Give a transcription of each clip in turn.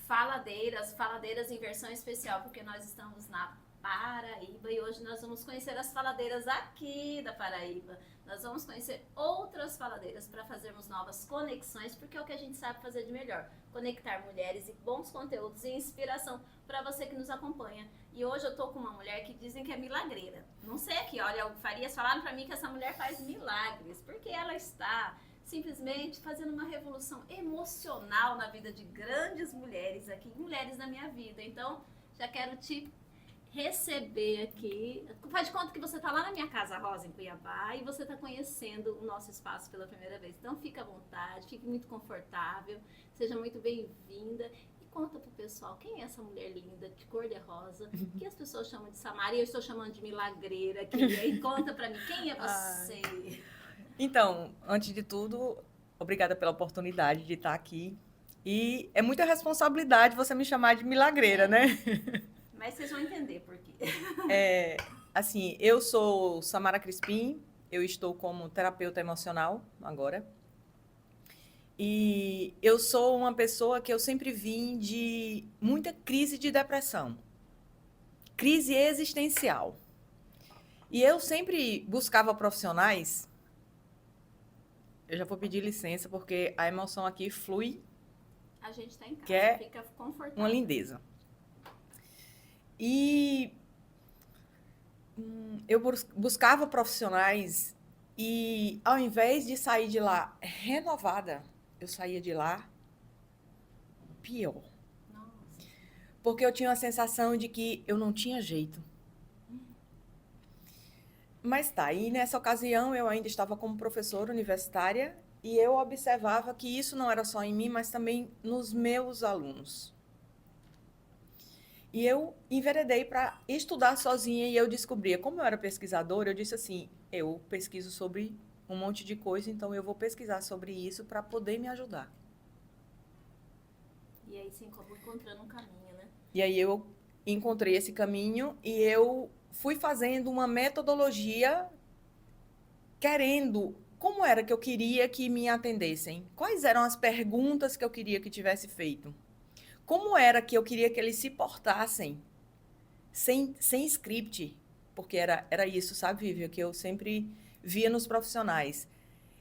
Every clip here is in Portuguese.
faladeiras em versão especial, porque nós estamos na Paraíba e hoje nós vamos conhecer as faladeiras aqui da Paraíba. Nós vamos conhecer outras faladeiras para fazermos novas conexões, porque é o que a gente sabe fazer de melhor, conectar mulheres e bons conteúdos e inspiração para você que nos acompanha. E hoje eu tô com uma mulher que dizem que é milagreira. Não sei aqui, olha, o Farias falaram para mim que essa mulher faz milagres, porque ela está simplesmente fazendo uma revolução emocional na vida de grandes mulheres aqui, mulheres na minha vida. Então, já quero te receber aqui. Faz de conta que você está lá na minha Casa Rosa, em Cuiabá, e você está conhecendo o nosso espaço pela primeira vez. Então, fica à vontade, fique muito confortável, seja muito bem-vinda. E conta pro pessoal, quem é essa mulher linda, de cor de rosa, que as pessoas chamam de Samara, e eu estou chamando de milagreira aqui. E aí, conta pra mim, quem é você? Então, antes de tudo, obrigada pela oportunidade de estar aqui. E é muita responsabilidade você me chamar de milagreira, né? Mas vocês vão entender por quê. Assim, eu sou Samara Crispim, eu estou como terapeuta emocional agora. E eu sou uma pessoa que eu sempre vim de muita crise de depressão. Crise existencial. E eu sempre buscava profissionais. Eu já vou pedir licença, porque a emoção aqui flui. A gente está em casa, que é fica confortável. Uma lindeza. E eu buscava profissionais e, ao invés de sair de lá renovada, eu saía de lá pior. Nossa. Porque eu tinha a sensação de que eu não tinha jeito. Mas tá, e nessa ocasião eu ainda estava como professora universitária e eu observava que isso não era só em mim, mas também nos meus alunos. E eu enveredei para estudar sozinha e eu descobria, como eu era pesquisadora, eu disse assim, eu pesquiso sobre um monte de coisa, então eu vou pesquisar sobre isso para poder me ajudar. E aí sim, acabou encontrando um caminho, né? E aí eu encontrei esse caminho e eu fui fazendo uma metodologia querendo como era que eu queria que me atendessem, quais eram as perguntas que eu queria que tivesse feito, como era que eu queria que eles se portassem sem script, porque era isso, sabe, Vivian, que eu sempre via nos profissionais.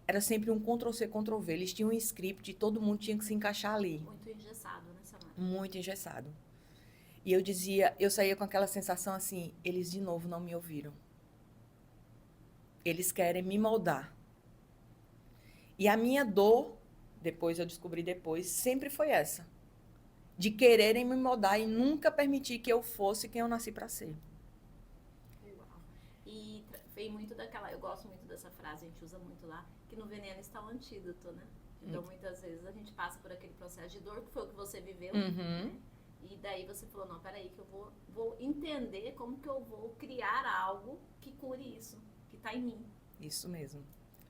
Era sempre um Ctrl-C, Ctrl-V. Eles tinham um script e todo mundo tinha que se encaixar ali. Muito engessado, né, Samara? Muito engessado. E eu dizia, eu saía com aquela sensação assim, eles de novo não me ouviram. Eles querem me moldar. E a minha dor, depois eu descobri depois, sempre foi essa. De quererem me moldar e nunca permitir que eu fosse quem eu nasci para ser. Uau. E veio muito daquela, eu gosto muito dessa frase, a gente usa muito lá, que no veneno está o antídoto, né? Então, muitas vezes a gente passa por aquele processo de dor, que foi o que você viveu, né? E daí você falou, não, peraí, que eu vou entender como que eu vou criar algo que cure isso, que está em mim. Isso mesmo.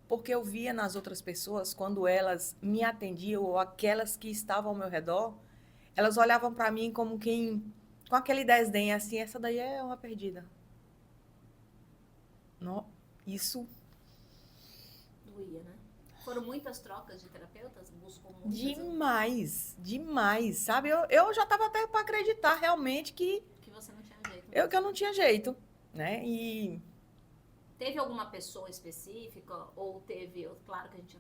Porque eu via nas outras pessoas, quando elas me atendiam, ou aquelas que estavam ao meu redor, elas olhavam para mim como quem, com aquele desdém, assim, essa daí é uma perdida. Não, isso... Doía, né? Foram muitas trocas de terapeutas? Buscou muitas? Demais, sabe? Eu já estava até para acreditar realmente que você não tinha jeito. Que eu não tinha jeito, né? E... Teve alguma pessoa específica ou teve, claro que a gente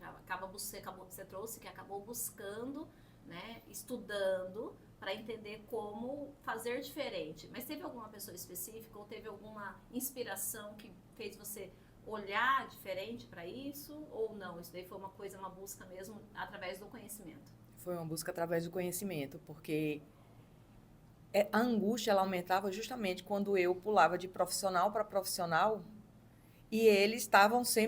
você trouxe que acabou buscando, né, estudando para entender como fazer diferente. Mas teve alguma pessoa específica ou teve alguma inspiração que fez você olhar diferente para isso ou não? Isso daí foi uma busca mesmo através do conhecimento? Foi uma busca através do conhecimento, porque a angústia ela aumentava justamente quando eu pulava de profissional para profissional. E eles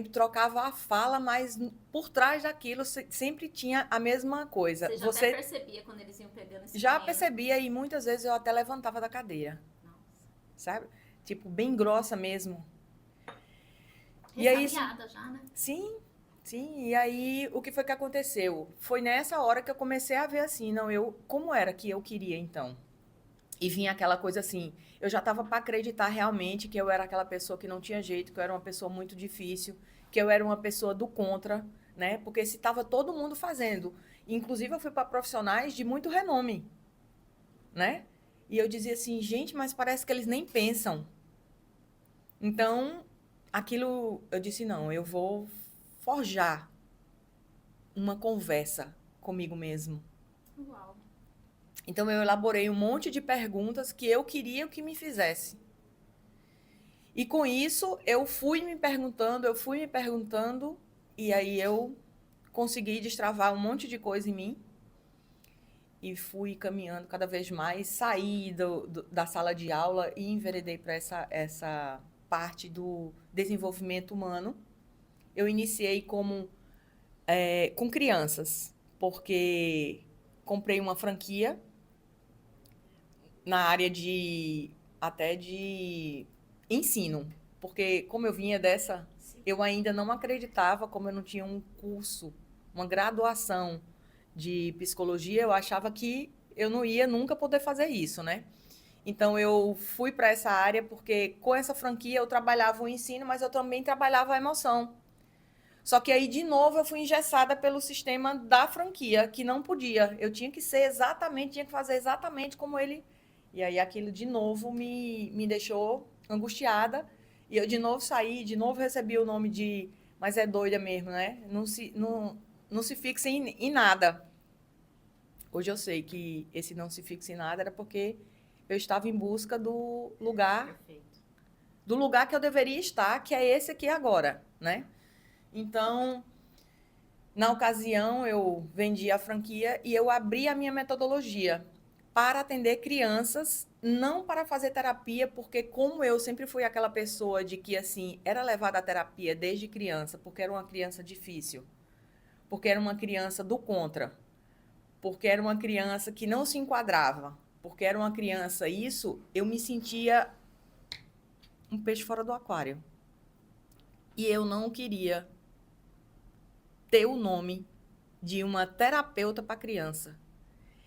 trocavam a fala, mas por trás daquilo sempre tinha a mesma coisa. Você até percebia quando eles iam pegando esse Já percebia e muitas vezes eu até levantava da cadeira. Nossa. Sabe? Tipo, bem grossa mesmo. E aí já, né? Sim. E aí o que foi que aconteceu? Foi nessa hora que eu comecei a ver assim, como era que eu queria então? E vinha aquela coisa assim, eu já estava para acreditar realmente que eu era aquela pessoa que não tinha jeito, que eu era uma pessoa muito difícil, que eu era uma pessoa do contra, né? Porque se estava todo mundo fazendo. Inclusive, eu fui para profissionais de muito renome. né? E eu dizia assim, gente, mas parece que eles nem pensam. Então, aquilo, eu disse, não, eu vou forjar uma conversa comigo mesmo. Uau. Então, eu elaborei um monte de perguntas que eu queria que me fizesse. E com isso, eu fui me perguntando, e aí eu consegui destravar um monte de coisa em mim. E fui caminhando cada vez mais, saí da sala de aula e enveredei para essa parte do desenvolvimento humano. Eu iniciei com crianças, porque comprei uma franquia na área até de ensino, porque como eu vinha dessa, Sim. eu ainda não acreditava, como eu não tinha um curso, uma graduação de psicologia, eu achava que eu não ia nunca poder fazer isso, né? Então eu fui para essa área porque com essa franquia eu trabalhava o ensino, mas eu também trabalhava a emoção. Só que aí, de novo, eu fui engessada pelo sistema da franquia, que não podia. Eu tinha que ser exatamente, tinha que fazer exatamente como ele. E aí aquilo de novo me deixou angustiada. E eu de novo saí, de novo recebi o nome de. Mas é doida mesmo, né? Não se fixa em nada. Hoje eu sei que esse não se fixa em nada era porque eu estava em busca Perfeito. do lugar que eu deveria estar, que é esse aqui agora, né? Então, na ocasião, eu vendi a franquia e eu abri a minha metodologia para atender crianças, não para fazer terapia, porque como eu sempre fui aquela pessoa de que assim, era levada à terapia desde criança, porque era uma criança difícil, porque era uma criança do contra, porque era uma criança que não se enquadrava, porque era uma criança isso, eu me sentia um peixe fora do aquário. E eu não queria ter o nome de uma terapeuta para criança.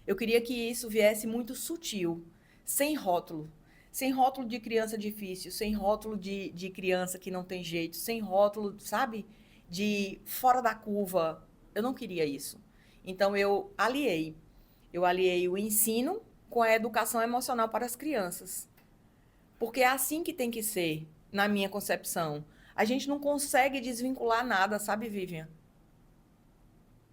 Eu queria que isso viesse muito sutil, sem rótulo. Sem rótulo de criança difícil, sem rótulo de criança que não tem jeito, sem rótulo, sabe? De fora da curva. Eu não queria isso. Então eu aliei. Eu aliei o ensino com a educação emocional para as crianças. Porque é assim que tem que ser, na minha concepção. A gente não consegue desvincular nada, sabe, Vivian?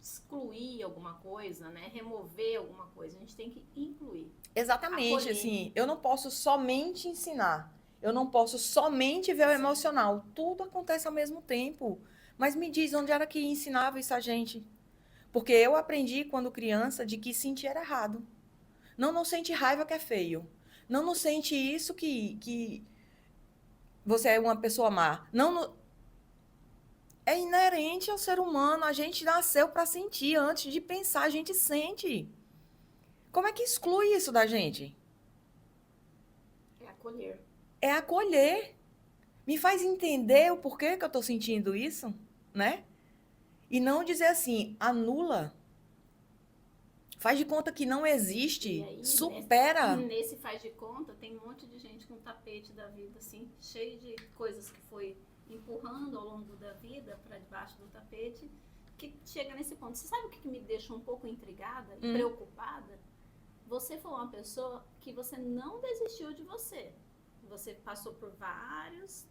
Excluir alguma coisa, né? Remover alguma coisa. A gente tem que incluir. Exatamente, Acolher. assim, eu não posso somente ensinar, eu não posso somente ver o Sim. emocional, tudo acontece ao mesmo tempo. Mas me diz onde era que ensinava isso a gente? Porque eu aprendi quando criança de que sentir era errado. Não, não sente raiva que é feio. Não, não sente isso que você é uma pessoa má. Não, é inerente ao ser humano, a gente nasceu para sentir, antes de pensar, a gente sente. Como é que exclui isso da gente? É acolher. É acolher. Me faz entender o porquê que eu estou sentindo isso, né? E não dizer assim, anula, faz de conta que não E existe, aí, supera. nesse faz de conta, tem um monte de gente com tapete da vida, assim, cheio de coisas que foi empurrando ao longo da vida para debaixo do tapete, que chega nesse ponto. Você sabe o que me deixa um pouco intrigada e preocupada? Você foi uma pessoa que você não desistiu de você. Você passou por vários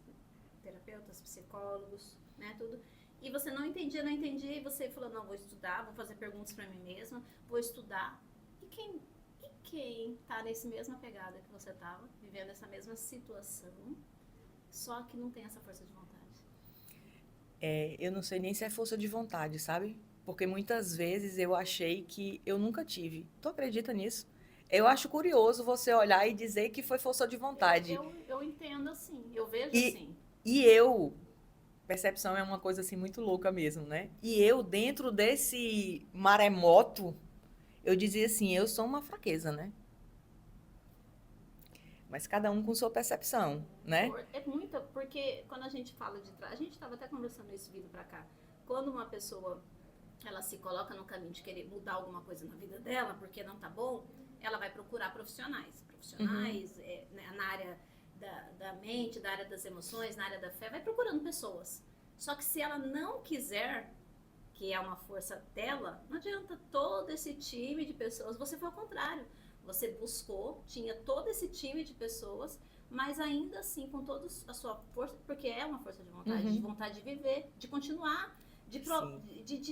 terapeutas, psicólogos, né, tudo. E você não entendia, e você falou, não, vou estudar, vou fazer perguntas para mim mesma, vou estudar. E quem tá nessa mesma pegada que você tava, vivendo essa mesma situação, só que não tem essa força de vontade? É, eu não sei nem se é força de vontade, sabe? Porque muitas vezes eu achei que eu nunca tive. Tu acredita nisso? Eu acho curioso você olhar e dizer que foi força de vontade. Eu entendo assim, eu vejo E, assim. e eu, percepção é uma coisa assim muito louca mesmo, né? E eu, dentro desse maremoto, eu dizia assim, eu sou uma fraqueza, né? Mas cada um com sua percepção, né? É muita, porque quando a gente fala de trás, a gente estava até conversando isso vindo pra cá. Quando uma pessoa ela se coloca no caminho de querer mudar alguma coisa na vida dela, porque não tá bom, ela vai procurar profissionais. Profissionais né, na área da mente, da área das emoções, na área da fé, vai procurando pessoas. Só que se ela não quiser, que é uma força dela, não adianta todo esse time de pessoas, você foi ao contrário. Você buscou, tinha todo esse time de pessoas, mas ainda assim, com toda a sua força, porque é uma força de vontade de viver, de continuar, de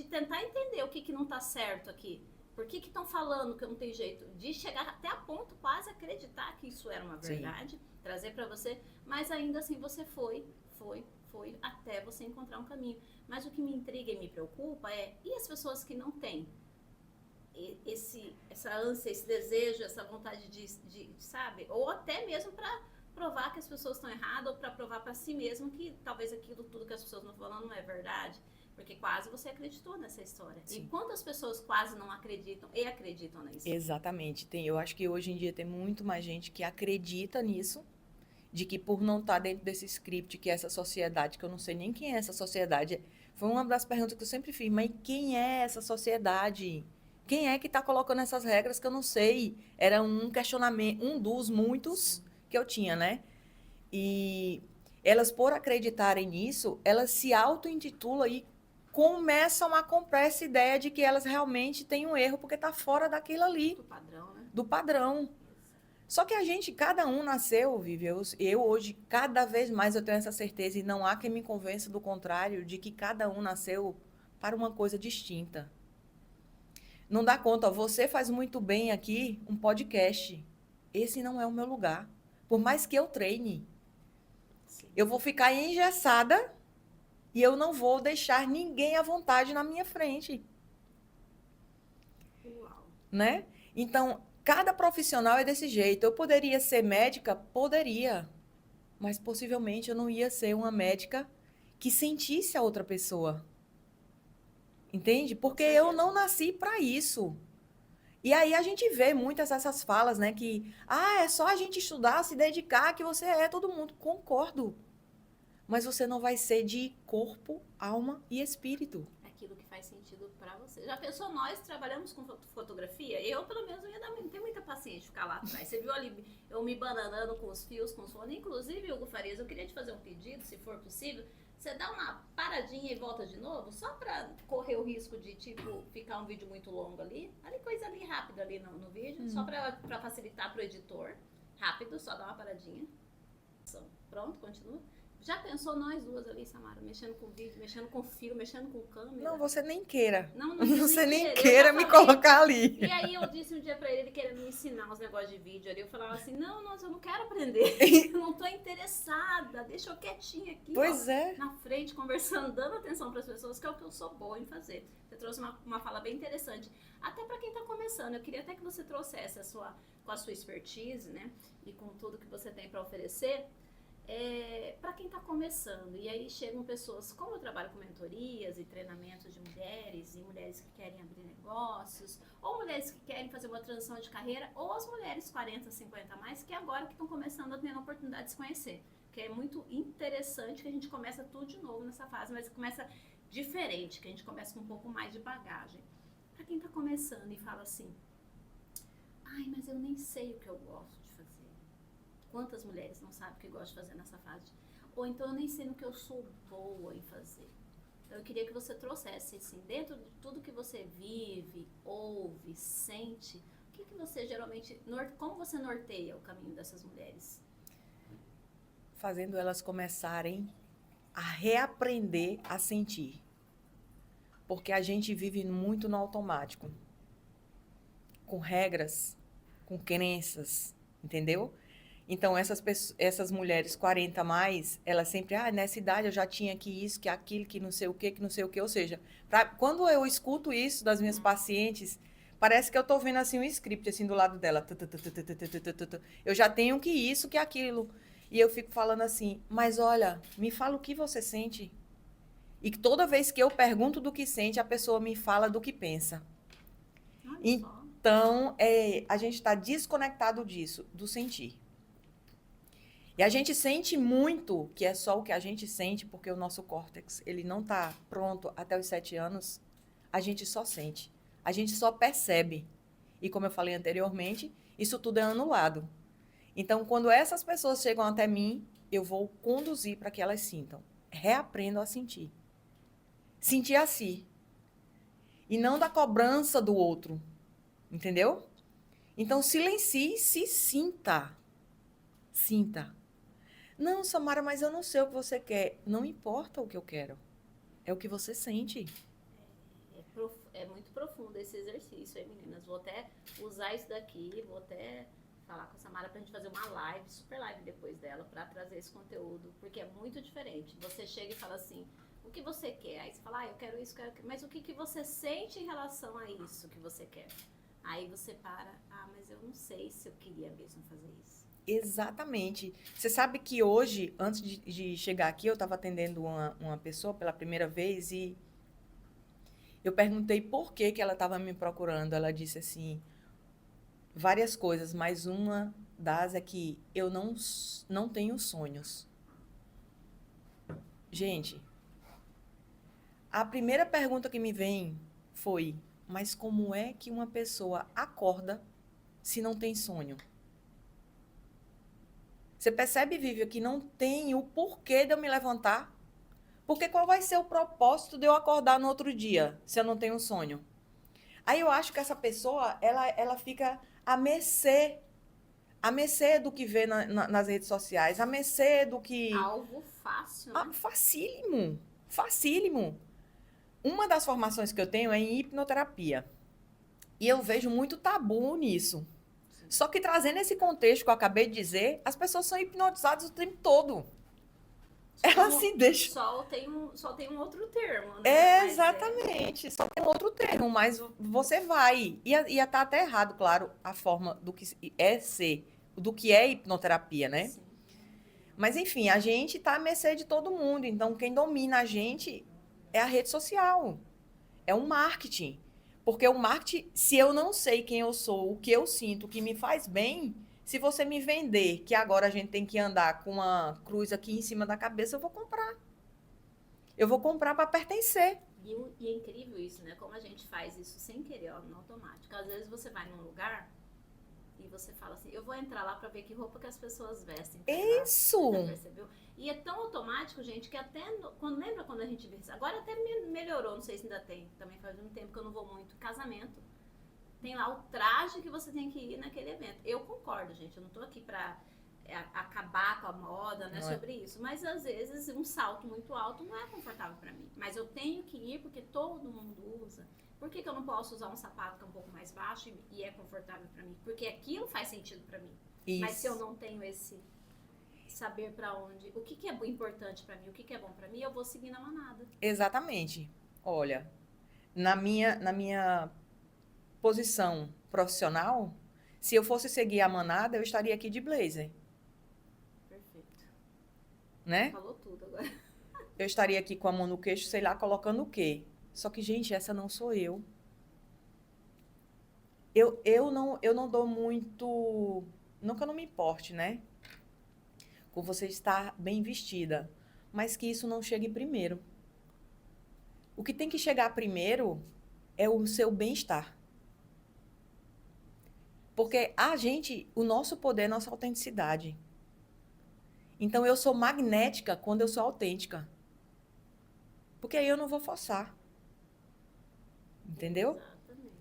tentar entender o que não está certo aqui. Por que estão falando que não tem jeito? De chegar até a ponto quase acreditar que isso era uma verdade, trazer para você, mas ainda assim você foi até você encontrar um caminho. Mas o que me intriga e me preocupa e as pessoas que não têm essa ânsia, esse desejo, essa vontade de sabe? Ou até mesmo para provar que as pessoas estão erradas, ou para provar para si mesmo que talvez aquilo tudo que as pessoas estão falando não é verdade. Porque quase você acreditou nessa história. Sim. E quantas pessoas quase não acreditam e acreditam nisso? Exatamente. Eu acho que hoje em dia tem muito mais gente que acredita nisso, de que por não estar dentro desse script, que é essa sociedade, que eu não sei nem quem é essa sociedade, foi uma das perguntas que eu sempre fiz, mas quem é essa sociedade? Quem é que está colocando essas regras que eu não sei? Era um questionamento, um dos muitos que eu tinha, né? E elas, por acreditarem nisso, elas se auto-intitulam e começam a comprar essa ideia de que elas realmente têm um erro porque está fora daquilo ali. Do padrão, né? Do padrão. Só que a gente, cada um nasceu, Vivi, eu hoje, cada vez mais eu tenho essa certeza, e não há quem me convença do contrário, de que cada um nasceu para uma coisa distinta. Não dá conta, você faz muito bem aqui um podcast. Esse não é o meu lugar. Por mais que eu treine, eu vou ficar engessada e eu não vou deixar ninguém à vontade na minha frente. Uau. Né? Então, cada profissional é desse jeito. Eu poderia ser médica? Poderia. Mas possivelmente eu não ia ser uma médica que sentisse a outra pessoa. Entende? Porque eu não nasci para isso. E aí a gente vê muitas dessas falas, né? Que, é só a gente estudar, se dedicar, que você é todo mundo. Concordo. Mas você não vai ser de corpo, alma e espírito. Aquilo que faz sentido para você. Já pensou, nós trabalhamos com fotografia? Eu, pelo menos, não tenho muita paciência de ficar lá atrás. Você viu ali eu me bananando com os fios, com os fones. Inclusive, Hugo Farias, eu queria te fazer um pedido, se for possível. Você dá uma paradinha e volta de novo, só para correr o risco de, tipo, ficar um vídeo muito longo ali. Coisa ali rápida ali no vídeo, só para facilitar pro editor. Rápido, só dá uma paradinha. Pronto, continua. Já pensou nós duas ali, Samara, mexendo com vídeo, mexendo com fio, mexendo com câmera? Não, você nem queira. Não você nem queira me colocar ali. E aí eu disse um dia pra ele querendo me ensinar uns negócios de vídeo ali. Eu falava assim, não, eu não quero aprender. Eu não tô interessada. Deixa eu quietinha aqui, na frente, conversando, dando atenção pras pessoas, que é o que eu sou boa em fazer. Você trouxe uma fala bem interessante. Até pra quem tá começando. Eu queria até que você trouxesse com a sua expertise, né? E com tudo que você tem pra oferecer. Para quem está começando, e aí chegam pessoas, como eu trabalho com mentorias e treinamentos de mulheres, e mulheres que querem abrir negócios, ou mulheres que querem fazer uma transição de carreira, ou as mulheres 40, 50 a mais, que agora que estão começando a ter a oportunidade de se conhecer. Que é muito interessante que a gente começa tudo de novo nessa fase, mas começa diferente, que a gente começa com um pouco mais de bagagem. Para quem está começando e fala assim, mas eu nem sei o que eu gosto de fazer. Quantas mulheres não sabem o que gostam de fazer nessa fase? Ou então eu nem sei no que eu sou boa em fazer. Então eu queria que você trouxesse, assim, dentro de tudo que você vive, ouve, sente, o que você geralmente, como você norteia o caminho dessas mulheres? Fazendo elas começarem a reaprender a sentir. Porque a gente vive muito no automático. Com regras, com crenças, entendeu? Então, essas mulheres 40 a mais, elas sempre, nessa idade eu já tinha que isso, que aquilo, que não sei o que, Ou seja, quando eu escuto isso das minhas pacientes, parece que eu tô vendo assim um script assim do lado dela. Eu já tenho que isso, que aquilo. E eu fico falando assim, mas olha, me fala o que você sente. E toda vez que eu pergunto do que sente, a pessoa me fala do que pensa. Então, a gente está desconectado disso, do sentir. E a gente sente muito, que é só o que a gente sente, porque o nosso córtex, ele não está pronto até os 7 anos. A gente só sente. A gente só percebe. E como eu falei anteriormente, isso tudo é anulado. Então, quando essas pessoas chegam até mim, eu vou conduzir para que elas sintam. Reaprendam a sentir. Sentir a si. E não da cobrança do outro. Entendeu? Então, silencie e se sinta. Sinta. Não, Samara, mas eu não sei o que você quer. Não importa o que eu quero. É o que você sente. É muito profundo esse exercício aí, meninas. Vou até usar isso daqui, vou até falar com a Samara pra gente fazer uma live, super live depois dela, pra trazer esse conteúdo, porque é muito diferente. Você chega e fala assim, o que você quer? Aí você fala, eu quero isso, quero aquilo. Mas o que você sente em relação a isso que você quer? Aí você para, mas eu não sei se eu queria mesmo fazer isso. Exatamente. Você sabe que hoje, antes de chegar aqui, eu estava atendendo uma pessoa pela primeira vez e eu perguntei por que ela estava me procurando. Ela disse assim, várias coisas, mas uma das é que eu não tenho sonhos. Gente, a primeira pergunta que me vem foi, mas como é que uma pessoa acorda se não tem sonho? Você percebe, Vivian, que não tem o porquê de eu me levantar? Porque qual vai ser o propósito de eu acordar no outro dia, se eu não tenho sonho? Aí eu acho que essa pessoa, ela fica à mercê do que vê nas redes sociais, à mercê do que... Algo fácil, né? Facílimo, facílimo. Uma das formações que eu tenho é em hipnoterapia. E eu vejo muito tabu nisso. Só que trazendo esse contexto que eu acabei de dizer, as pessoas são hipnotizadas o tempo todo. Elas se deixam. Só tem um outro termo, né? É, exatamente. Só tem um outro termo, mas você vai. Ia estar até errado, claro, a forma do que é ser, do que é hipnoterapia, né? Sim. Mas, enfim, a gente está à mercê de todo mundo. Então, quem domina a gente é a rede social. É o marketing. Porque o marketing, se eu não sei quem eu sou, o que eu sinto, o que me faz bem, se você me vender que agora a gente tem que andar com uma cruz aqui em cima da cabeça, eu vou comprar. Eu vou comprar para pertencer. E é incrível isso, né? Como a gente faz isso sem querer, ó, no automático. Às vezes você vai num lugar e você fala assim, eu vou entrar lá pra ver que roupa que as pessoas vestem. Isso! Você já percebeu? E é tão automático, gente, que até... lembra quando a gente vê isso? Agora até melhorou, não sei se ainda tem. Também faz um tempo que eu não vou muito. Casamento. Tem lá o traje que você tem que ir naquele evento. Eu concordo, gente. Eu não tô aqui pra acabar com a moda, né, sobre isso. Mas às vezes um salto muito alto não é confortável pra mim. Mas eu tenho que ir porque todo mundo usa. Por que eu não posso usar um sapato que é um pouco mais baixo e é confortável pra mim? Porque aquilo faz sentido pra mim. Isso. Mas se eu não tenho esse saber pra onde, o que é importante pra mim, o que é bom pra mim, eu vou seguir na manada. Exatamente. Olha, na minha posição profissional, se eu fosse seguir a manada, eu estaria aqui de blazer. Perfeito. Né? Falou tudo agora. Eu estaria aqui com a mão no queixo, sei lá, colocando o quê? Só que, gente, essa não sou eu. Eu não dou muito... Não que eu não me importe, né? Com você estar bem vestida. Mas que isso não chegue primeiro. O que tem que chegar primeiro é o seu bem-estar. Porque o nosso poder é nossa autenticidade. Então, eu sou magnética quando eu sou autêntica. Porque aí eu não vou forçar. Entendeu? Exatamente.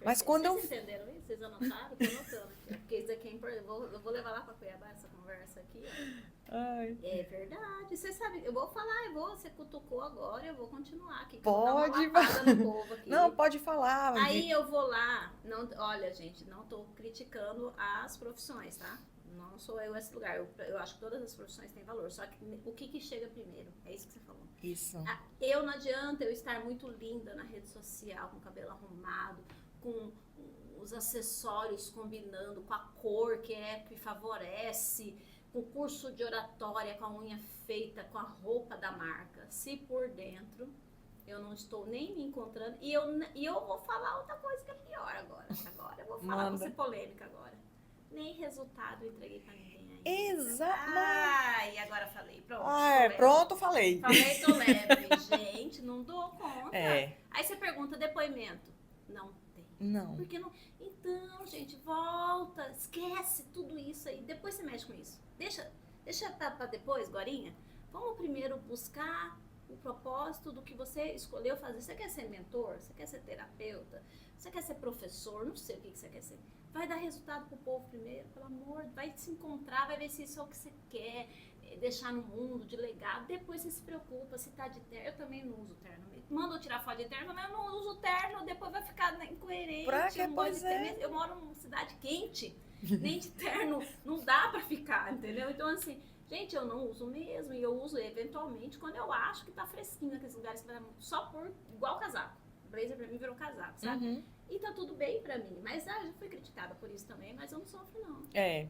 Mas quando Vocês entenderam isso? Vocês anotaram? Tô anotando aqui. Porque isso aqui é importante. Eu vou levar lá pra Cuiabá essa conversa aqui. Ó. Ai. É verdade. Você sabe, eu vou falar, você cutucou agora, eu vou continuar aqui. Pode. Vou dar uma lapada no povo aqui. Não, pode falar. Aí eu vou lá. Olha, gente, não tô criticando as profissões, tá? Não sou eu esse lugar. Eu acho que todas as profissões têm valor. Só que o que chega primeiro? É isso que você falou. Isso. Não adianta eu estar muito linda na rede social, com o cabelo arrumado, com os acessórios combinando, com a cor que favorece, com o curso de oratória, com a unha feita, com a roupa da marca. Se por dentro eu não estou nem me encontrando, e eu vou falar outra coisa que é pior agora. Agora eu vou falar, vou ser polêmica agora. Nem resultado eu entreguei pra ninguém ainda. Exato. E agora falei. Pronto. Pronto, falei. Falei, tô leve. Gente, não dou conta. Aí você pergunta, depoimento. Não tem. Não. Porque não... Então, gente, volta. Esquece tudo isso aí. Depois você mexe com isso. Deixa pra depois, Gorinha. Vamos primeiro buscar o propósito do que você escolheu fazer. Você quer ser mentor? Você quer ser terapeuta? Você quer ser professor? Não sei o que você quer ser. vai dar resultado pro povo primeiro, pelo amor, vai se encontrar, vai ver se isso é o que você quer, deixar no mundo, de legado, depois você se preocupa, se tá de terno, eu também não uso terno, manda eu tirar foto de terno, mas eu não uso terno, depois vai ficar incoerente, Pra que? Pois é. eu moro numa cidade quente, nem de terno não dá pra ficar, entendeu? Então assim, gente, eu não uso mesmo, e eu uso eventualmente quando eu acho que tá fresquinho naqueles lugares, só por, igual casaco, o blazer pra mim virou casaco, sabe? Uhum. E tá tudo bem pra mim. Mas já fui criticada por isso também, mas eu não sofro, não. É.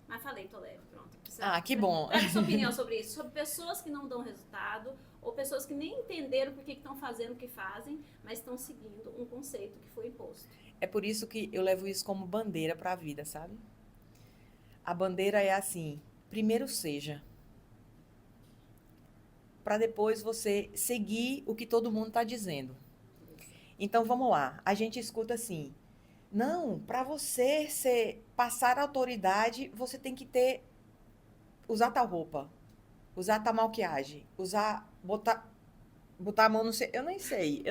Mas falei, tô leve, pronto. Que bom. Pega sua opinião sobre isso. Sobre pessoas que não dão resultado, ou pessoas que nem entenderam por que estão fazendo o que fazem, mas estão seguindo um conceito que foi imposto. É por isso que eu levo isso como bandeira pra vida, sabe? A bandeira é assim, primeiro seja, pra depois você seguir o que todo mundo tá dizendo. Então, vamos lá. A gente escuta assim, não, para você passar autoridade, você tem que usar tal roupa, usar tal maquiagem, botar a mão no... Eu nem sei,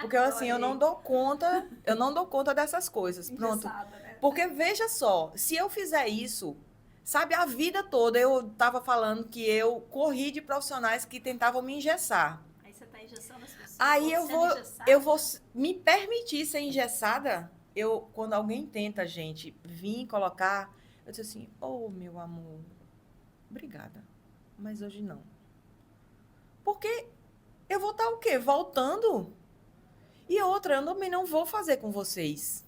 porque assim, eu não dou conta dessas coisas, pronto. Né? Porque veja só, se eu fizer isso, sabe, a vida toda eu tava falando que eu corri de profissionais que tentavam me engessar. Aí você tá engessando as pessoas. Aí eu vou me permitir ser engessada. Quando alguém tenta, gente, vir colocar, eu disse assim, meu amor, obrigada, mas hoje não. Porque eu vou estar o quê? Voltando. E outra, eu também não vou fazer com vocês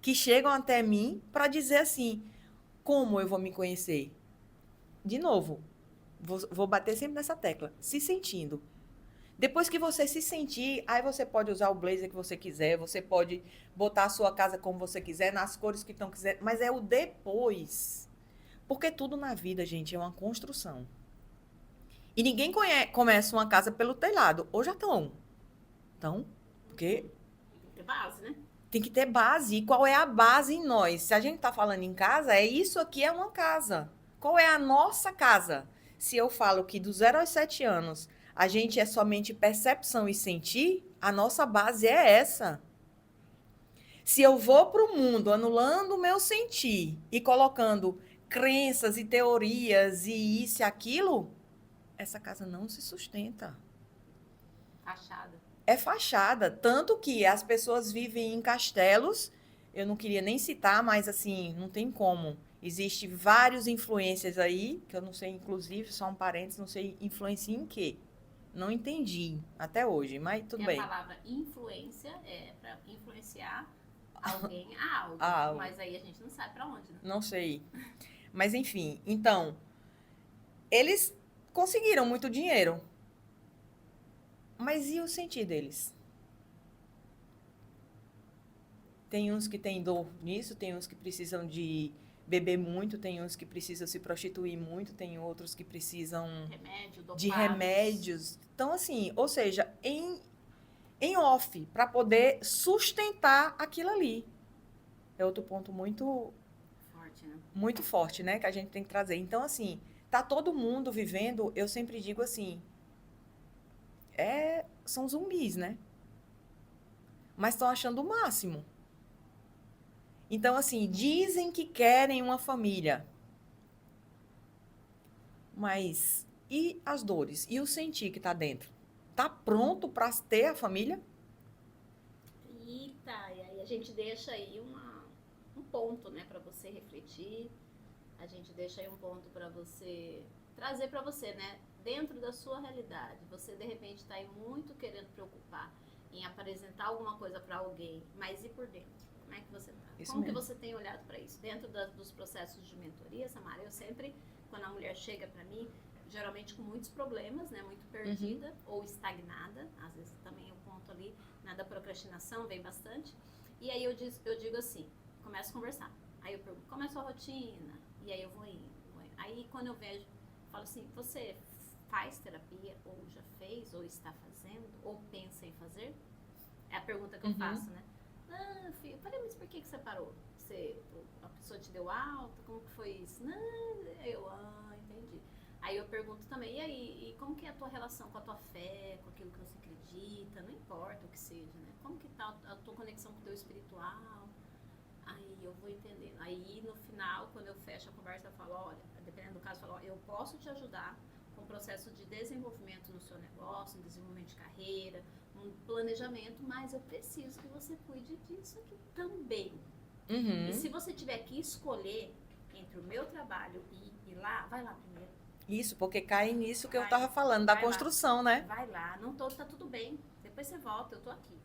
que chegam até mim para dizer assim, como eu vou me conhecer? De novo, vou bater sempre nessa tecla, se sentindo. Depois que você se sentir, aí você pode usar o blazer que você quiser, você pode botar a sua casa como você quiser, nas cores que estão quiser, mas é o depois. Porque tudo na vida, gente, é uma construção. E ninguém começa uma casa pelo telhado. Ou já estão. Então, porque... Tem que ter base, né? Tem que ter base. E qual é a base em nós? Se a gente está falando em casa, isso aqui é uma casa. Qual é a nossa casa? Se eu falo que do 0 aos 7 anos a gente é somente percepção e sentir, a nossa base é essa. Se eu vou para o mundo anulando o meu sentir e colocando crenças e teorias e isso e aquilo, essa casa não se sustenta. Fachada. É fachada. Tanto que as pessoas vivem em castelos, eu não queria nem citar, mas assim, não tem como. Existem vários influências aí, que eu não sei, inclusive, só um parênteses, não sei influencia em quê. Não entendi até hoje, mas tudo bem. A palavra influência é para influenciar alguém a algo, mas aí a gente não sabe para onde, né? Não sei. Mas enfim, então, eles conseguiram muito dinheiro. Mas e o sentir deles? Tem uns que têm dor nisso, tem uns que precisam de beber muito, tem uns que precisam se prostituir muito, tem outros que precisam de remédios. Então, assim, ou seja, em off, para poder sustentar aquilo ali. É outro ponto muito forte, né? Muito forte, né? Que a gente tem que trazer. Então, assim, tá todo mundo vivendo, eu sempre digo assim, são zumbis, né? Mas estão achando o máximo. Então, assim, dizem que querem uma família. Mas e as dores? E o sentir que tá dentro? Tá pronto para ter a família? Eita, e aí a gente deixa aí um ponto, né, para você refletir. A gente deixa aí um ponto para você trazer para você, né, dentro da sua realidade. Você de repente está aí muito querendo preocupar em apresentar alguma coisa para alguém, mas e por dentro? Como é que você tá? Isso Como mesmo. que você tem olhado para isso? Dentro dos processos de mentoria, Samara, eu sempre, quando a mulher chega para mim, geralmente com muitos problemas, né, muito perdida ou estagnada, às vezes também o ponto ali, né, da procrastinação vem bastante. E aí eu digo assim, começo a conversar. Aí eu pergunto, como é a sua rotina? E aí eu vou indo. Aí quando eu vejo, falo assim, você faz terapia, ou já fez, ou está fazendo, ou pensa em fazer? É a pergunta que eu faço, né? Ah, filho, falei, mas por que você parou? A pessoa te deu alta? Como que foi isso? Não, entendi. Aí eu pergunto também, e aí, e como que é a tua relação com a tua fé, com aquilo que você acredita? Não importa o que seja, né? Como que tá a tua conexão com o teu espiritual? fecho a conversa e falo, olha, dependendo do caso, eu falo, eu posso te ajudar com o processo de desenvolvimento no seu negócio, um desenvolvimento de carreira, um planejamento, mas eu preciso que você cuide disso aqui também. Uhum. E se você tiver que escolher entre o meu trabalho e ir lá, vai lá primeiro. Isso, porque cai nisso que eu Vai, tava falando, da vai lá. construção, né? Vai lá, não tô, tá tudo bem. Depois você volta, eu tô aqui.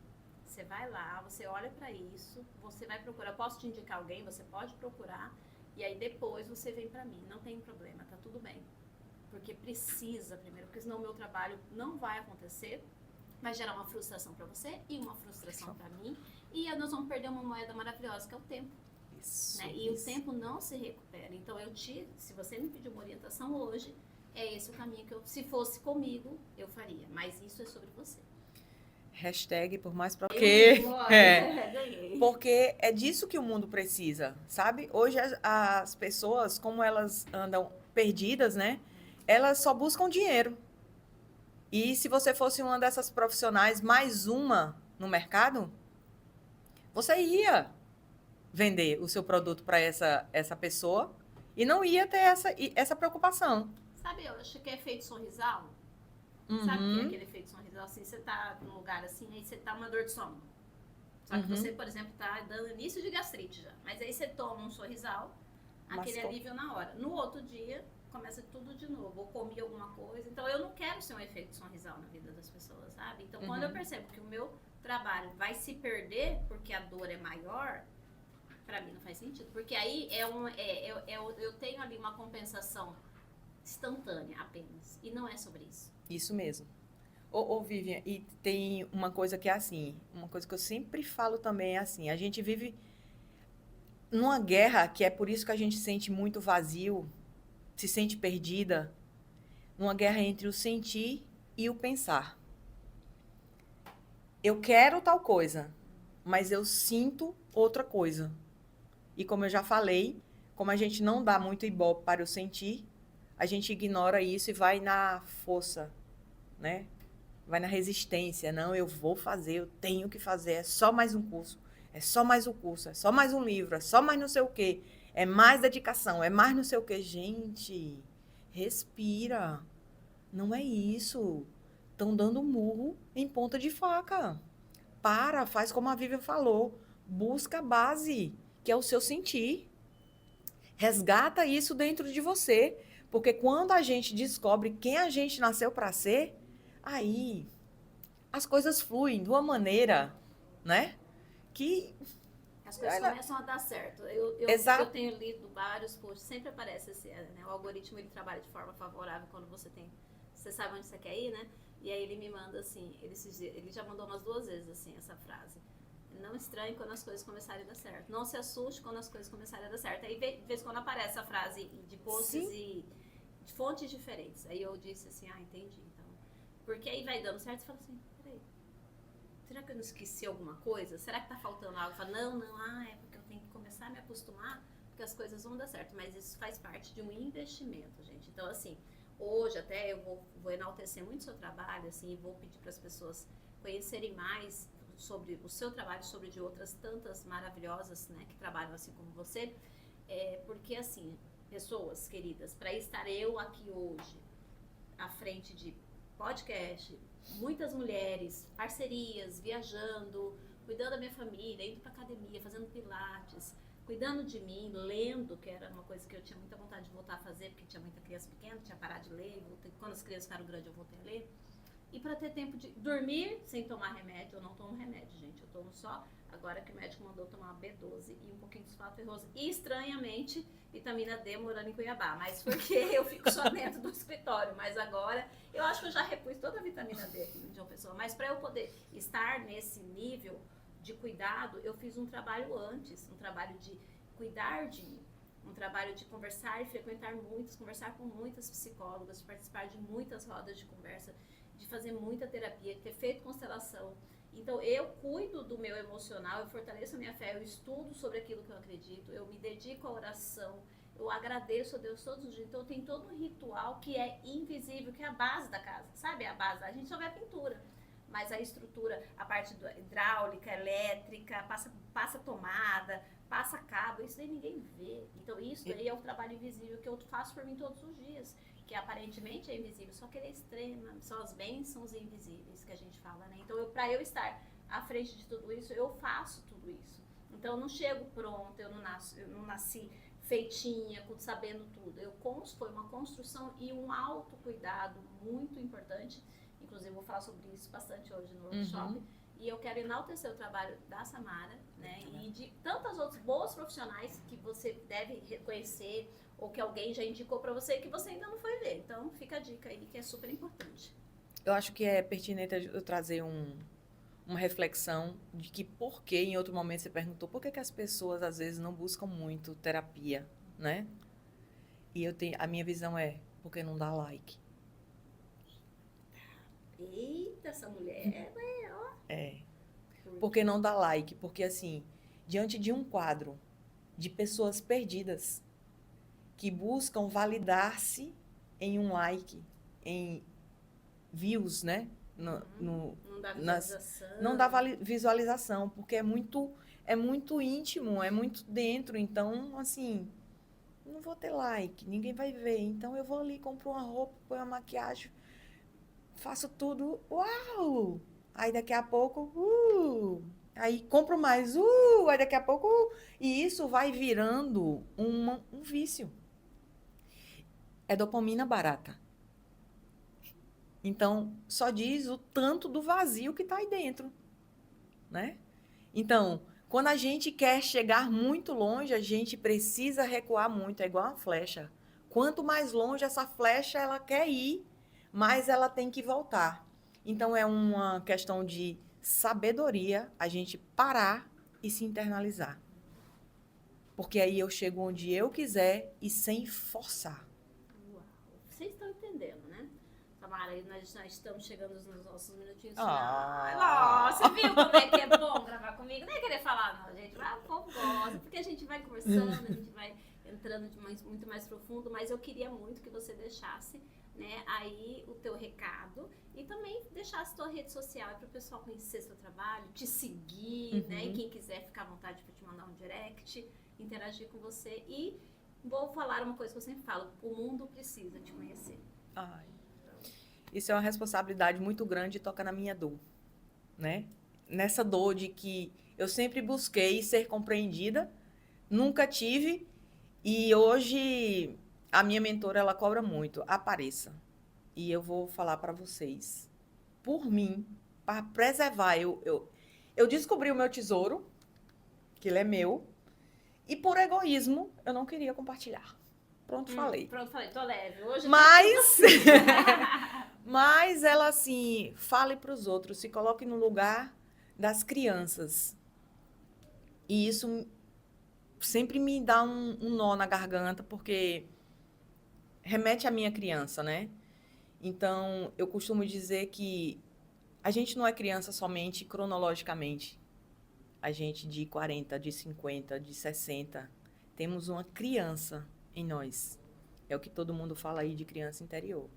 Você vai lá, você olha pra isso, você vai procurar. Eu posso te indicar alguém, você pode procurar. E aí depois você vem pra mim. Não tem problema, tá tudo bem. Porque precisa primeiro, porque senão o meu trabalho não vai acontecer. Vai gerar uma frustração pra você e uma frustração pra mim. E nós vamos perder uma moeda maravilhosa, que é o tempo. Isso, Né? E isso. o tempo não se recupera. Então, se você me pedir uma orientação hoje, é esse o caminho que se fosse comigo, eu faria. Mas isso é sobre você. Hashtag por mais pra... Ganhei. Porque é disso que o mundo precisa, sabe? Hoje as pessoas, como elas andam perdidas, né? Elas só buscam dinheiro. E se você fosse uma dessas profissionais, mais uma no mercado, você ia vender o seu produto para essa pessoa e não ia ter essa preocupação. Sabe, eu acho que é efeito sorrisal. Uhum. Sabe o que é aquele efeito sorrisal? Assim, você tá num lugar assim, aí você tá uma dor de estômago. Só que você, por exemplo, tá dando início de gastrite já. Mas aí você toma um sorrisal, aquele alívio na hora. No outro dia, começa tudo de novo. Ou comi alguma coisa. Então, eu não quero ser um efeito sorrisal na vida das pessoas, sabe? Então, quando eu percebo que o meu trabalho vai se perder porque a dor é maior, pra mim não faz sentido. Porque aí eu tenho ali uma compensação instantânea apenas. E não é sobre isso. Isso mesmo. Ô, Vivian, e tem uma coisa que é assim, uma coisa que eu sempre falo também é assim, a gente vive numa guerra, que é por isso que a gente sente muito vazio, se sente perdida, numa guerra entre o sentir e o pensar. Eu quero tal coisa, mas eu sinto outra coisa. E como eu já falei, como a gente não dá muito ibope para o sentir, a gente ignora isso e vai na força, né? Vai na resistência. Não, eu vou fazer, eu tenho que fazer, é só mais um curso, é só mais um curso, é só mais um livro, é só mais não sei o quê, é mais dedicação, é mais não sei o quê. Gente, respira. Não é isso. Estão dando murro em ponta de faca. Para, faz como a Vivian falou. Busca a base, que é o seu sentir. Resgata isso dentro de você. Porque quando a gente descobre quem a gente nasceu para ser, aí as coisas fluem de uma maneira, né? Que as coisas começam a dar certo. Eu tenho lido vários posts, sempre aparece né, o algoritmo ele trabalha de forma favorável quando você sabe onde você quer ir, né? E aí ele me manda assim, ele já mandou umas 2 vezes assim essa frase. Não estranhe quando as coisas começarem a dar certo. Não se assuste quando as coisas começarem a dar certo. Aí, de vez em quando aparece a frase de posts e de fontes diferentes. Aí eu disse assim, entendi. Então, porque aí vai dando certo e você fala assim, peraí, será que eu não esqueci alguma coisa? Será que tá faltando algo? Fala, não, é porque eu tenho que começar a me acostumar, porque as coisas vão dar certo. Mas isso faz parte de um investimento, gente. Então, assim, hoje até eu vou enaltecer muito o seu trabalho, assim, e vou pedir para as pessoas conhecerem mais sobre o seu trabalho, sobre de outras tantas maravilhosas, né, que trabalham assim como você, porque assim, pessoas queridas, para estar eu aqui hoje, à frente de podcast, muitas mulheres, parcerias, viajando, cuidando da minha família, indo para academia, fazendo pilates, cuidando de mim, lendo, que era uma coisa que eu tinha muita vontade de voltar a fazer, porque tinha muita criança pequena, tinha parado de ler, quando as crianças ficaram grandes eu voltei a ler. E para ter tempo de dormir sem tomar remédio, eu não tomo remédio, gente. Eu tomo só, agora que o médico mandou tomar B12 e um pouquinho de sulfato ferroso. E, estranhamente, vitamina D morando em Cuiabá. Mas porque eu fico só dentro do escritório. Mas agora, eu acho que eu já repus toda a vitamina D aqui de uma pessoa. Mas para eu poder estar nesse nível de cuidado, eu fiz um trabalho antes. Um trabalho de cuidar de mim. Um trabalho de conversar e frequentar conversar com muitas psicólogas, de participar de muitas rodas de conversa, de fazer muita terapia, ter feito constelação. Então, eu cuido do meu emocional, eu fortaleço a minha fé, eu estudo sobre aquilo que eu acredito, eu me dedico à oração, eu agradeço a Deus todos os dias. Então, tem todo um ritual que é invisível, que é a base da casa, sabe? A base, a gente só vê a pintura, mas a estrutura, a parte hidráulica, elétrica, passa tomada, passa cabo, isso daí ninguém vê. Então isso daí é o trabalho invisível que eu faço por mim todos os dias, que aparentemente é invisível, só que ele é extrema, são as bênçãos invisíveis que a gente fala, né? Então para eu estar à frente de tudo isso, eu faço tudo isso. Então eu não chego pronta, eu não nasci feitinha, sabendo tudo. Foi uma construção e um autocuidado muito importante. Inclusive, vou falar sobre isso bastante hoje no workshop. E eu quero enaltecer o trabalho da Samara, né? E de tantas outras boas profissionais que você deve reconhecer ou que alguém já indicou para você que você ainda não foi ver. Então, fica a dica aí que é super importante. Eu acho que é pertinente eu trazer uma reflexão de que por que, em outro momento, você perguntou por que as pessoas, às vezes, não buscam muito terapia, né? E a minha visão é, porque não dá like. Eita, essa mulher, ó. Porque não dá like, porque, assim, diante de um quadro de pessoas perdidas que buscam validar-se em um like, em views, né? Não dá visualização. Não dá visualização, porque é muito íntimo, é muito dentro. Então, assim, não vou ter like, ninguém vai ver. Então, eu vou ali, compro uma roupa, ponho uma maquiagem, faço tudo, uau! Aí, daqui a pouco, aí compro mais, aí daqui a pouco, e isso vai virando um vício. É dopamina barata. Então, só diz o tanto do vazio que está aí dentro, né? Então, quando a gente quer chegar muito longe, a gente precisa recuar muito, é igual uma flecha. Quanto mais longe essa flecha ela quer ir, mais ela tem que voltar. Então, é uma questão de sabedoria a gente parar e se internalizar. Porque aí eu chego onde eu quiser e sem forçar. Uau. Vocês estão entendendo, né? Samara, nós estamos chegando nos nossos minutinhos Ah. finais. Nossa, viu como é que é bom gravar comigo? Nem querer falar, não, gente. Mas o povo gosta, porque a gente vai conversando, a gente vai entrando muito mais profundo, mas eu queria muito que você deixasse, né, aí o teu recado e também deixasse tua rede social para o pessoal conhecer seu trabalho, te seguir, né, e quem quiser ficar à vontade para te mandar um direct, interagir com você. E vou falar uma coisa que eu sempre falo, o mundo precisa te conhecer. Ai. Isso é uma responsabilidade muito grande, toca na minha dor, né? Nessa dor de que eu sempre busquei ser compreendida, nunca tive, e hoje a minha mentora, ela cobra muito, apareça. E eu vou falar para vocês, por mim, para preservar, eu descobri o meu tesouro, que ele é meu, e por egoísmo, eu não queria compartilhar. Pronto, falei. Pronto, falei, tô leve. Hoje Mas ela, assim, fale para os outros, se coloque no lugar das crianças. E isso sempre me dá um nó na garganta, porque remete à minha criança, né? Então, eu costumo dizer que a gente não é criança somente cronologicamente. A gente de 40, de 50, de 60, temos uma criança em nós. É o que todo mundo fala aí de criança interior.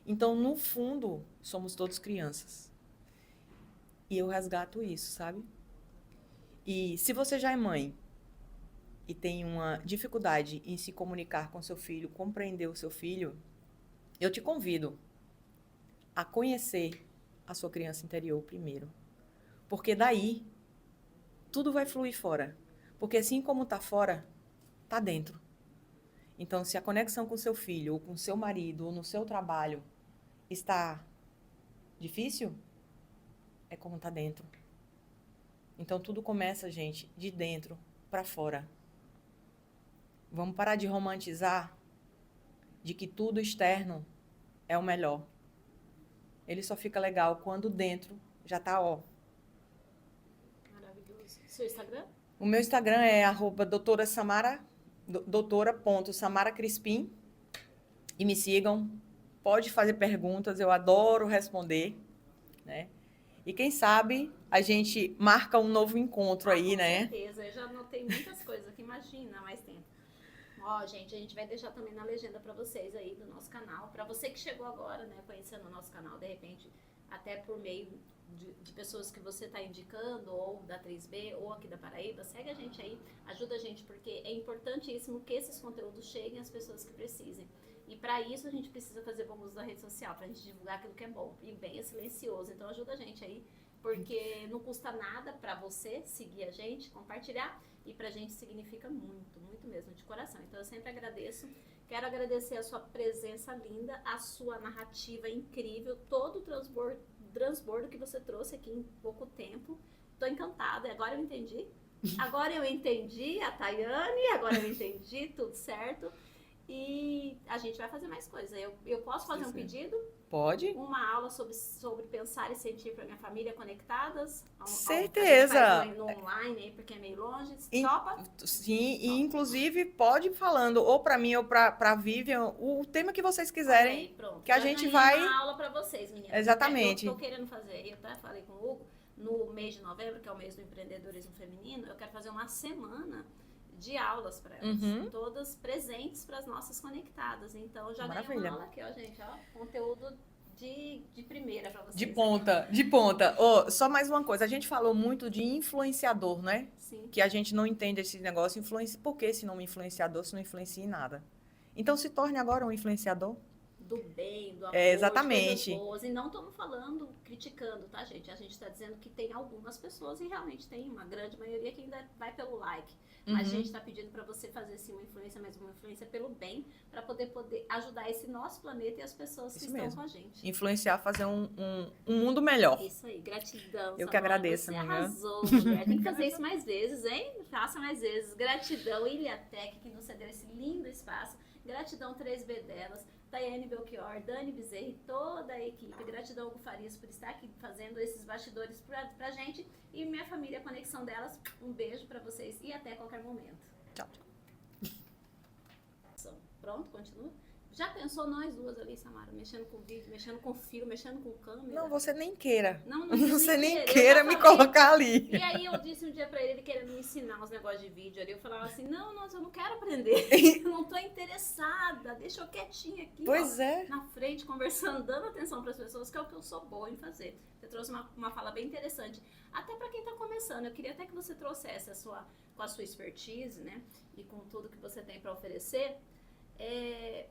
Então, no fundo, somos todos crianças. E eu resgato isso, sabe? E se você já é mãe e tem uma dificuldade em se comunicar com seu filho, compreender o seu filho, eu te convido a conhecer a sua criança interior primeiro. Porque daí, tudo vai fluir fora. Porque assim como está fora, está dentro. Então, se a conexão com seu filho, ou com seu marido, ou no seu trabalho está difícil, é como está dentro. Então, tudo começa, gente, de dentro para fora. Vamos parar de romantizar de que tudo externo é o melhor. Ele só fica legal quando dentro já está, ó. Maravilhoso. Seu Instagram? O meu Instagram é doutora.samara_crispim. E me sigam. Pode fazer perguntas, eu adoro responder, né? E quem sabe a gente marca um novo encontro aí, né? Com certeza, eu já anotei muitas coisas aqui, imagina, mais tempo. Ó, gente, a gente vai deixar também na legenda para vocês aí do nosso canal. Para você que chegou agora, né, conhecendo o nosso canal, de repente, até por meio de pessoas que você está indicando, ou da 3B, ou aqui da Paraíba, segue a gente aí, ajuda a gente, porque é importantíssimo que esses conteúdos cheguem às pessoas que precisem. E para isso a gente precisa fazer bom uso da rede social, pra gente divulgar aquilo que é bom. E bem é silencioso, então ajuda a gente aí, porque não custa nada para você seguir a gente, compartilhar, e pra gente significa muito, muito mesmo, de coração. Então eu sempre agradeço. Quero agradecer a sua presença linda, a sua narrativa incrível, todo o transbordo que você trouxe aqui em pouco tempo. Tô encantada, agora eu entendi. Agora eu entendi a Tayane, agora eu entendi, tudo certo. E a gente vai fazer mais coisas. Eu posso fazer um pedido? Pode. Uma aula sobre pensar e sentir para minha família conectadas? Certeza. A gente faz no online aí, porque é meio longe. Topa? Sim, e inclusive pode ir falando, ou para mim ou para Vivian, o tema que vocês quiserem, Okay, pronto. que a gente vai... uma aula para vocês, meninas. Exatamente. Eu tô querendo fazer, eu até falei com o Hugo, no mês de novembro, que é o mês do empreendedorismo feminino, eu quero fazer uma semana de aulas para elas, todas presentes para as nossas conectadas. Então, já ganhei uma aula aqui, ó, gente, ó, conteúdo de primeira para vocês. De ponta, de ponta. Oh, só mais uma coisa, a gente falou muito de influenciador, né? Sim. Que a gente não entende esse negócio, por que esse nome influenciador se não influencia em nada? Então, se torne agora um influenciador. Do bem, do amor, exatamente. De coisas boas. E não estamos falando, criticando, tá, gente? A gente está dizendo que tem algumas pessoas, e realmente tem uma grande maioria que ainda vai pelo like. Mas a gente está pedindo para você fazer sim uma influência, mas uma influência pelo bem, para poder ajudar esse nosso planeta e as pessoas que estão com a gente. Influenciar, fazer um mundo melhor. Isso aí, gratidão. Eu que agradeço, amiga. Você arrasou, mulher. Tem que fazer isso mais vezes, hein? Faça mais vezes. Gratidão, Ilhatec, que nos cedeu esse lindo espaço. Gratidão 3B delas. Tayane Belchior, Dani Bezerra e toda a equipe. Gratidão, Hugo Farias, por estar aqui fazendo esses bastidores pra gente. E minha família, a conexão delas. Um beijo pra vocês e até qualquer momento. Tchau. Pronto, continua? Já pensou nós duas ali, Samara? Mexendo com vídeo, mexendo com fio, mexendo com câmera? Não, você nem queira. Não você nem queira me colocar ali. E aí eu disse um dia pra ele querendo me ensinar uns negócios de vídeo ali. Eu falava assim, não, eu não quero aprender. Eu não tô interessada. Deixa eu quietinha aqui, pois na frente, conversando, dando atenção pras pessoas, que é o que eu sou boa em fazer. Você trouxe uma fala bem interessante. Até pra quem tá começando. Eu queria até que você trouxesse com a sua expertise, né? E com tudo que você tem pra oferecer.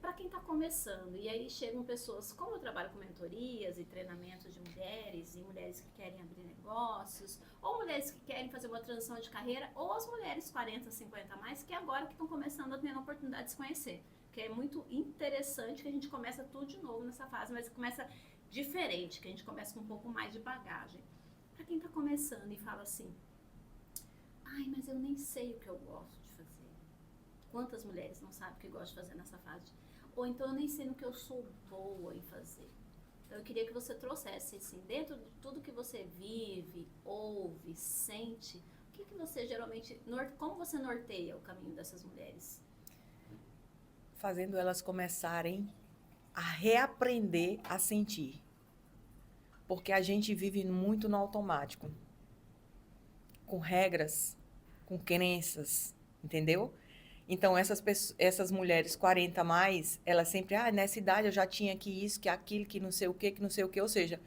Para quem está começando, e aí chegam pessoas, como eu trabalho com mentorias e treinamentos de mulheres, e mulheres que querem abrir negócios, ou mulheres que querem fazer uma transição de carreira, ou as mulheres 40, 50 a mais, que agora que estão começando a ter a oportunidade de se conhecer. Que é muito interessante que a gente começa tudo de novo nessa fase, mas começa diferente, que a gente começa com um pouco mais de bagagem. Para quem está começando e fala assim, ai, mas eu nem sei o que eu gosto. Quantas mulheres não sabem o que gostam de fazer nessa fase? Ou então eu nem sei no que eu sou boa em fazer. Então eu queria que você trouxesse, assim, dentro de tudo que você vive, ouve, sente, o que você geralmente, como você norteia o caminho dessas mulheres? Fazendo elas começarem a reaprender a sentir. Porque a gente vive muito no automático. Com regras, com crenças, entendeu? Então, essas mulheres 40 a mais, elas sempre, nessa idade eu já tinha que isso, que aquilo, que não sei o que, Ou seja,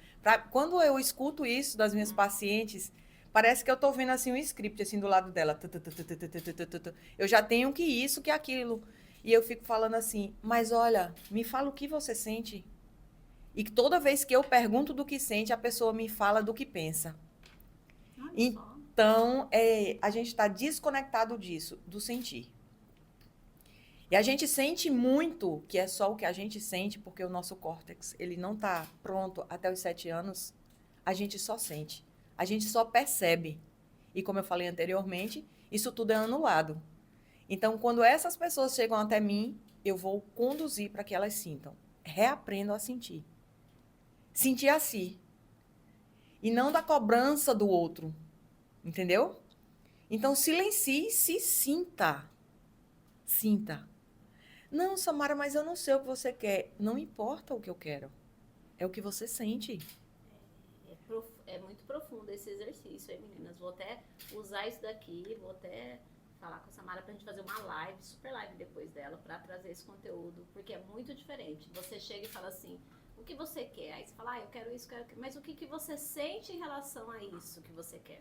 quando eu escuto isso das minhas pacientes, parece que eu tô vendo assim um script assim do lado dela. Eu já tenho que isso, que aquilo. E eu fico falando assim, mas olha, me fala o que você sente. E toda vez que eu pergunto do que sente, a pessoa me fala do que pensa. Então, a gente está desconectado disso, do sentir. E a gente sente muito, que é só o que a gente sente, porque o nosso córtex, ele não está pronto até os 7 anos. A gente só sente. A gente só percebe. E como eu falei anteriormente, isso tudo é anulado. Então, quando essas pessoas chegam até mim, eu vou conduzir para que elas sintam. Reaprendam a sentir. Sentir a si. E não da cobrança do outro. Entendeu? Então, silencie e se sinta. Sinta. Não, Samara, mas eu não sei o que você quer. Não importa o que eu quero. É o que você sente. É muito profundo esse exercício, hein, meninas? Vou até usar isso daqui, vou até falar com a Samara pra gente fazer uma live, super live depois dela, pra trazer esse conteúdo, porque é muito diferente. Você chega e fala assim, O que você quer? Aí você fala, eu quero isso, quero aquilo. Mas o que você sente em relação a isso que você quer?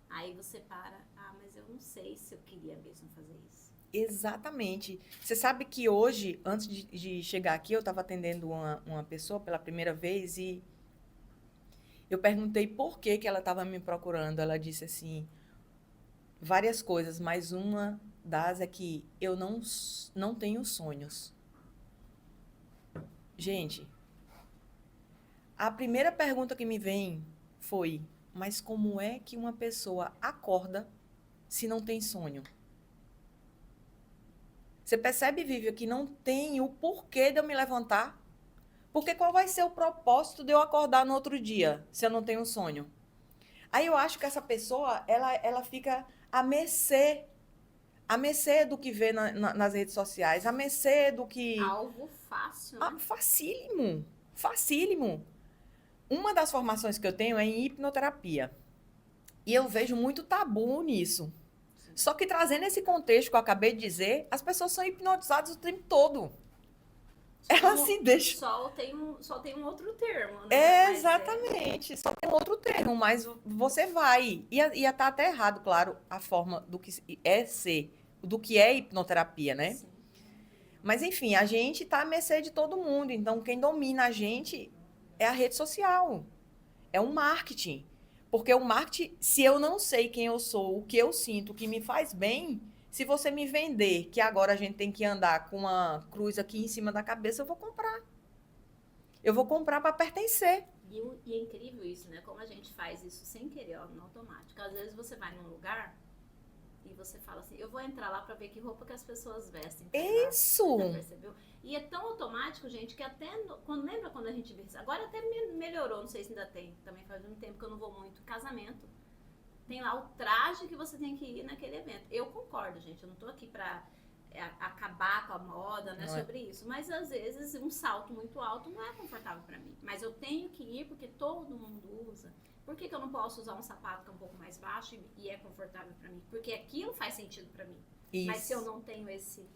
Aí você para, mas eu não sei se eu queria mesmo fazer isso. Exatamente. Você sabe que hoje, antes de chegar aqui, eu estava atendendo uma pessoa pela primeira vez e eu perguntei por que ela estava me procurando. Ela disse assim, várias coisas, mas uma das é que eu não tenho sonhos. Gente, a primeira pergunta que me vem foi, mas como é que uma pessoa acorda se não tem sonho? Você percebe, Vivian, que não tem o porquê de eu me levantar? Porque qual vai ser o propósito de eu acordar no outro dia, se eu não tenho sonho? Aí eu acho que essa pessoa, ela fica à mercê do que vê nas redes sociais, à mercê do que... Algo fácil, né? Facílimo, facílimo. Uma das formações que eu tenho é em hipnoterapia. E eu vejo muito tabu nisso. Só que trazendo esse contexto que eu acabei de dizer, as pessoas são hipnotizadas o tempo todo. Elas se deixam. Só tem um outro termo, né? Exatamente. Só tem um outro termo, mas você vai. Ia estar até errado, claro, a forma do que é ser, do que é hipnoterapia, né? Sim. Mas, enfim, a gente está à mercê de todo mundo. Então, quem domina a gente é a rede social. É o marketing. Porque o marketing, se eu não sei quem eu sou, o que eu sinto, o que me faz bem, se você me vender que agora a gente tem que andar com uma cruz aqui em cima da cabeça, eu vou comprar. Eu vou comprar para pertencer. E é incrível isso, né? Como a gente faz isso sem querer, ó, no automático. Às vezes você vai num lugar e você fala assim, eu vou entrar lá para ver que roupa que as pessoas vestem. Isso! Já percebeu? E é tão automático, gente, que até... lembra quando a gente vê isso? Agora até melhorou, não sei se ainda tem. Também faz um tempo que eu não vou muito. Casamento. Tem lá o traje que você tem que ir naquele evento. Eu concordo, gente. Eu não tô aqui pra acabar com a moda, né, sobre isso. Mas às vezes um salto muito alto não é confortável pra mim. Mas eu tenho que ir porque todo mundo usa. Por que eu não posso usar um sapato que é um pouco mais baixo e é confortável pra mim? Porque aquilo faz sentido pra mim. Isso. Mas se eu não tenho esse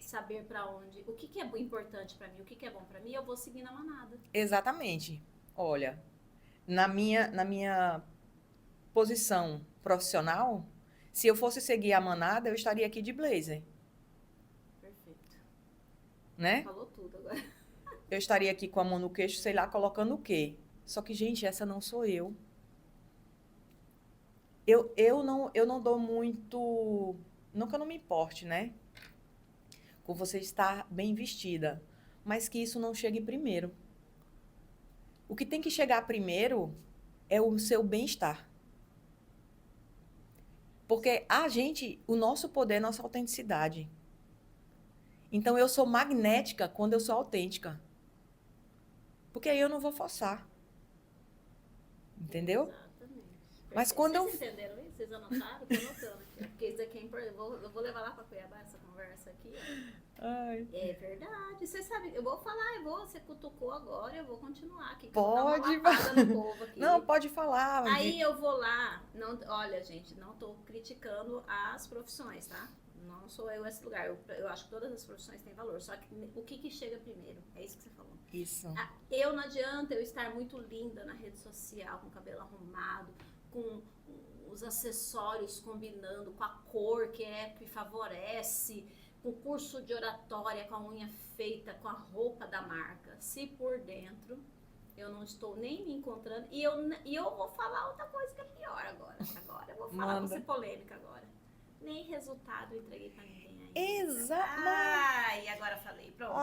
saber pra onde, o que é importante pra mim, o que é bom pra mim, eu vou seguir na manada. Exatamente. Olha, na minha posição profissional, se eu fosse seguir a manada, eu estaria aqui de blazer. Perfeito. Né? Falou tudo agora. Eu estaria aqui com a mão no queixo, sei lá, colocando o quê? Só que, gente, essa não sou eu. Eu não dou muito... Não que eu não me importe, né? Com você estar bem vestida. Mas que isso não chegue primeiro. O que tem que chegar primeiro é o seu bem-estar. Porque o nosso poder é nossa autenticidade. Então, eu sou magnética quando eu sou autêntica. Porque aí eu não vou forçar. Entendeu? Exatamente. Mas quando Vocês entenderam isso? Vocês anotaram? Tô anotando aqui. Porque isso aqui é importante. Eu vou levar lá pra Cuiabá essa conversa aqui. Ai. É verdade. Você sabe, eu vou falar, você cutucou agora, eu vou continuar aqui. Pode. Eu vou dar uma lapada no povo aqui. Não, pode falar. Aí eu vou lá. Não, olha, gente, não tô criticando as profissões, tá? Não sou eu esse lugar. Eu acho que todas as profissões têm valor. Só que o que chega primeiro? É isso que você falou. Isso. Não adianta eu estar muito linda na rede social, com o cabelo arrumado, com os acessórios combinando, com a cor que favorece, com o curso de oratória, com a unha feita, com a roupa da marca. Se por dentro eu não estou nem me encontrando. E eu vou falar outra coisa que é pior agora. Agora eu vou falar, vou ser polêmica agora. Nem resultado eu entreguei pra ninguém ainda. Exato. Ai, agora falei. Pronto.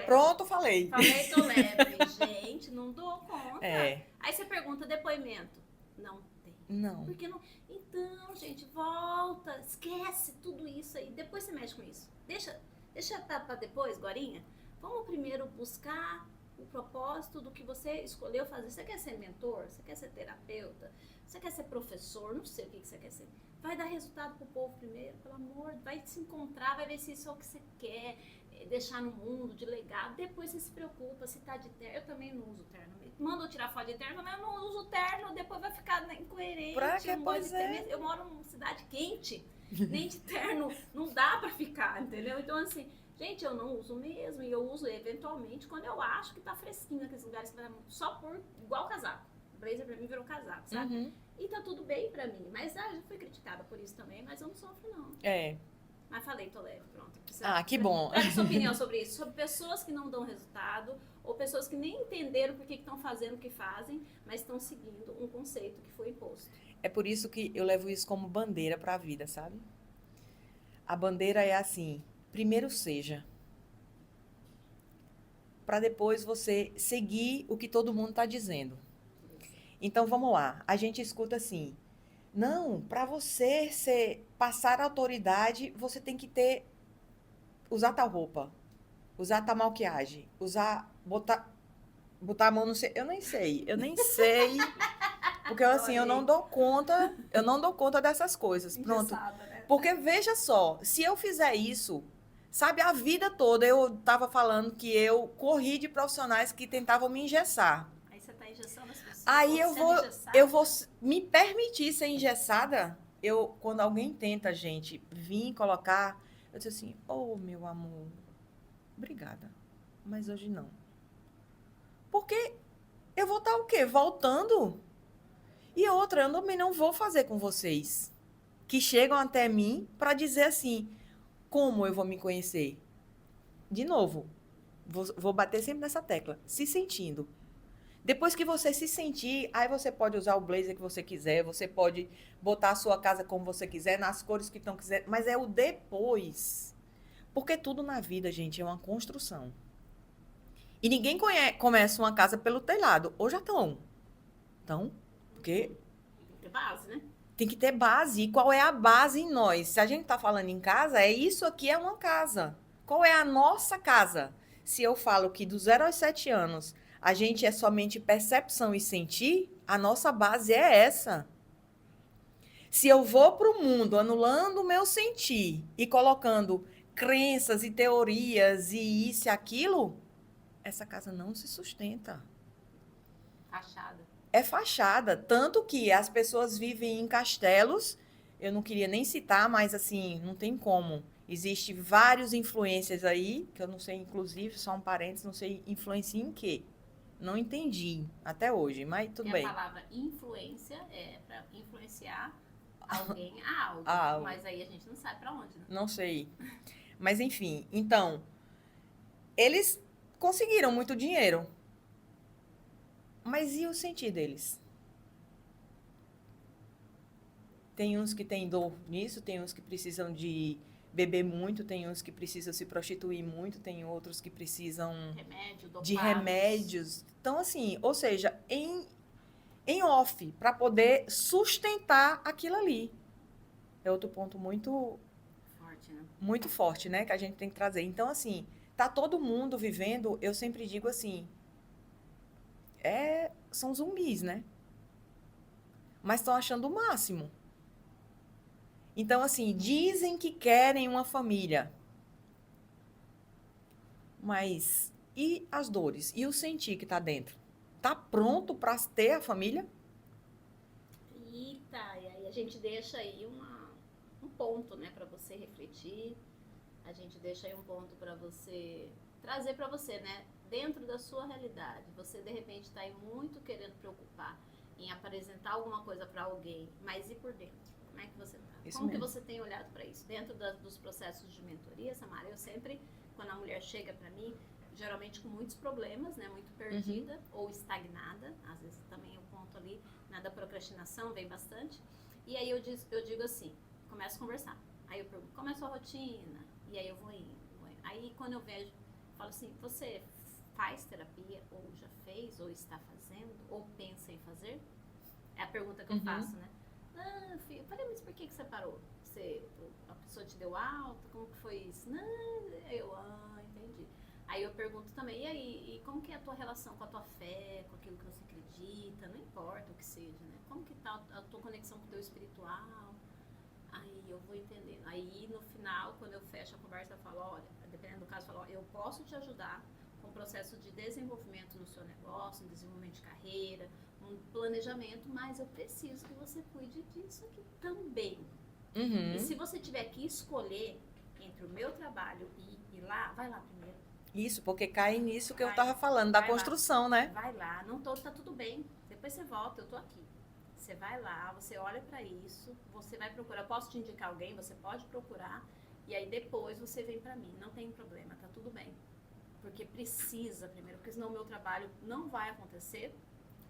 Pronto, falei. Falei, tô leve. Gente, não dou conta. É. Aí você pergunta, depoimento? Não tem. Não. Porque não... Então, gente, volta. Esquece tudo isso aí. Depois você mexe com isso. Deixa pra depois, Gorinha. Vamos primeiro buscar o propósito do que você escolheu fazer. Você quer ser mentor? Você quer ser terapeuta? Você quer ser professor? Não sei o que você quer ser. Vai dar resultado pro povo primeiro, pelo amor. Vai se encontrar, vai ver se isso é o que você quer deixar no mundo, de legado. Depois você se preocupa se tá de terno. Eu também não uso terno. Manda eu tirar foto de terno, mas eu não uso terno. Depois vai ficar incoerente. Pra que? Pois é. Eu moro numa cidade quente. Nem de terno não dá pra ficar, entendeu? Então, assim, Gente, eu não uso mesmo, e eu uso eventualmente quando eu acho que tá fresquinho naqueles lugares que só por igual casaco. O blazer pra mim virou casaco, sabe? Uhum. E tá tudo bem pra mim. Mas já fui criticada por isso também, mas eu não sofro, não. É. Mas falei, tô leve, pronto. Que bom. Traga sua opinião sobre isso, sobre pessoas que não dão resultado, ou pessoas que nem entenderam por que estão fazendo o que fazem, mas estão seguindo um conceito que foi imposto. É por isso que eu levo isso como bandeira para a vida, sabe? A bandeira é assim: primeiro seja, para depois você seguir o que todo mundo está dizendo. Então vamos lá, a gente escuta assim: não, para você passar autoridade, você tem que usar tal roupa, usar tal maquiagem, botar a mão no eu nem sei, porque assim, eu não dou conta dessas coisas. Pronto. Né? Porque veja só, se eu fizer isso, sabe, a vida toda eu tava falando que eu corri de profissionais que tentavam me engessar. Aí você tá engessando as pessoas. Aí eu vou me permitir ser engessada. Quando alguém tenta, gente, vir colocar, eu disse assim: "Oh, meu amor, obrigada, mas hoje não". Porque eu vou estar o quê? Voltando. E outra, eu também não vou fazer com vocês que chegam até mim para dizer assim: como eu vou me conhecer? De novo, vou bater sempre nessa tecla, se sentindo. Depois que você se sentir, aí você pode usar o blazer que você quiser, você pode botar a sua casa como você quiser, nas cores que estão quiser, mas é o depois. Porque tudo na vida, gente, é uma construção. E ninguém começa uma casa pelo telhado, ou já estão. Então, porque tem que ter base, né? Tem que ter base. E qual é a base em nós? Se a gente está falando em casa, isso aqui é uma casa. Qual é a nossa casa? Se eu falo que do 0 aos 7 anos a gente é somente percepção e sentir, a nossa base é essa. Se eu vou para o mundo anulando o meu sentir e colocando crenças e teorias e isso e aquilo, essa casa não se sustenta. Fachada. É fachada, tanto que as pessoas vivem em castelos, eu não queria nem citar, mas assim, não tem como. Existem vários influências aí, que eu não sei, inclusive, só um parênteses, não sei influencia em quê. Não entendi até hoje, mas tudo bem. A palavra influência é para influenciar alguém a algo, mas aí a gente não sabe para onde, né? Não sei. Mas enfim, então, eles conseguiram muito dinheiro. Mas e o sentir deles? Tem uns que têm dor nisso, tem uns que precisam de beber muito, tem uns que precisam se prostituir muito, tem outros que precisam de remédios. Então, assim, ou seja, em off, para poder sustentar aquilo ali. É outro ponto muito forte, né? Muito forte, né? Que a gente tem que trazer. Então, assim, tá todo mundo vivendo, eu sempre digo assim, são zumbis, né? Mas estão achando o máximo. Então, assim, dizem que querem uma família. Mas e as dores? E o sentir que está dentro? Tá pronto para ter a família? Eita, e aí a gente deixa aí um ponto, né, para você refletir. A gente deixa aí um ponto para você trazer para você, né, dentro da sua realidade. Você de repente está aí muito querendo preocupar em apresentar alguma coisa para alguém, mas e por dentro? Como é que você está? Como que você tem olhado para isso? Dentro dos processos de mentoria, Samara, eu sempre, quando a mulher chega para mim, geralmente com muitos problemas, né, muito perdida ou estagnada, às vezes também o ponto ali, né, da procrastinação vem bastante. E aí eu digo assim, começo a conversar. Aí eu pergunto, como é a sua rotina? E aí eu vou indo. Aí quando eu vejo, falo assim, você faz terapia, ou já fez, ou está fazendo, ou pensa em fazer? É a pergunta que eu faço, né? Ah, filho, eu falei, mas por que você parou? A pessoa te deu alta? Como que foi isso? Não, entendi. Aí eu pergunto também, e aí, como que é a tua relação com a tua fé, com aquilo que você acredita, não importa o que seja, né? Como que tá a tua conexão com o teu espiritual? Aí eu vou entendendo. Aí no final, quando eu fecho a conversa, eu falo, olha, dependendo do caso, eu falo, ó, eu posso te ajudar com o processo de desenvolvimento no seu negócio, um desenvolvimento de carreira, um planejamento, mas eu preciso que você cuide disso aqui também. E se você tiver que escolher entre o meu trabalho e ir lá, vai lá primeiro. Isso, porque cai nisso que eu Vai, tava falando, da vai lá. construção, né? Vai lá, não tô, tá tudo bem. Depois você volta, eu tô aqui. Você vai lá, você olha pra isso, você vai procurar. Eu posso te indicar alguém, você pode procurar. E aí depois você vem pra mim. Não tem problema, tá tudo bem. Porque precisa primeiro, porque senão o meu trabalho não vai acontecer.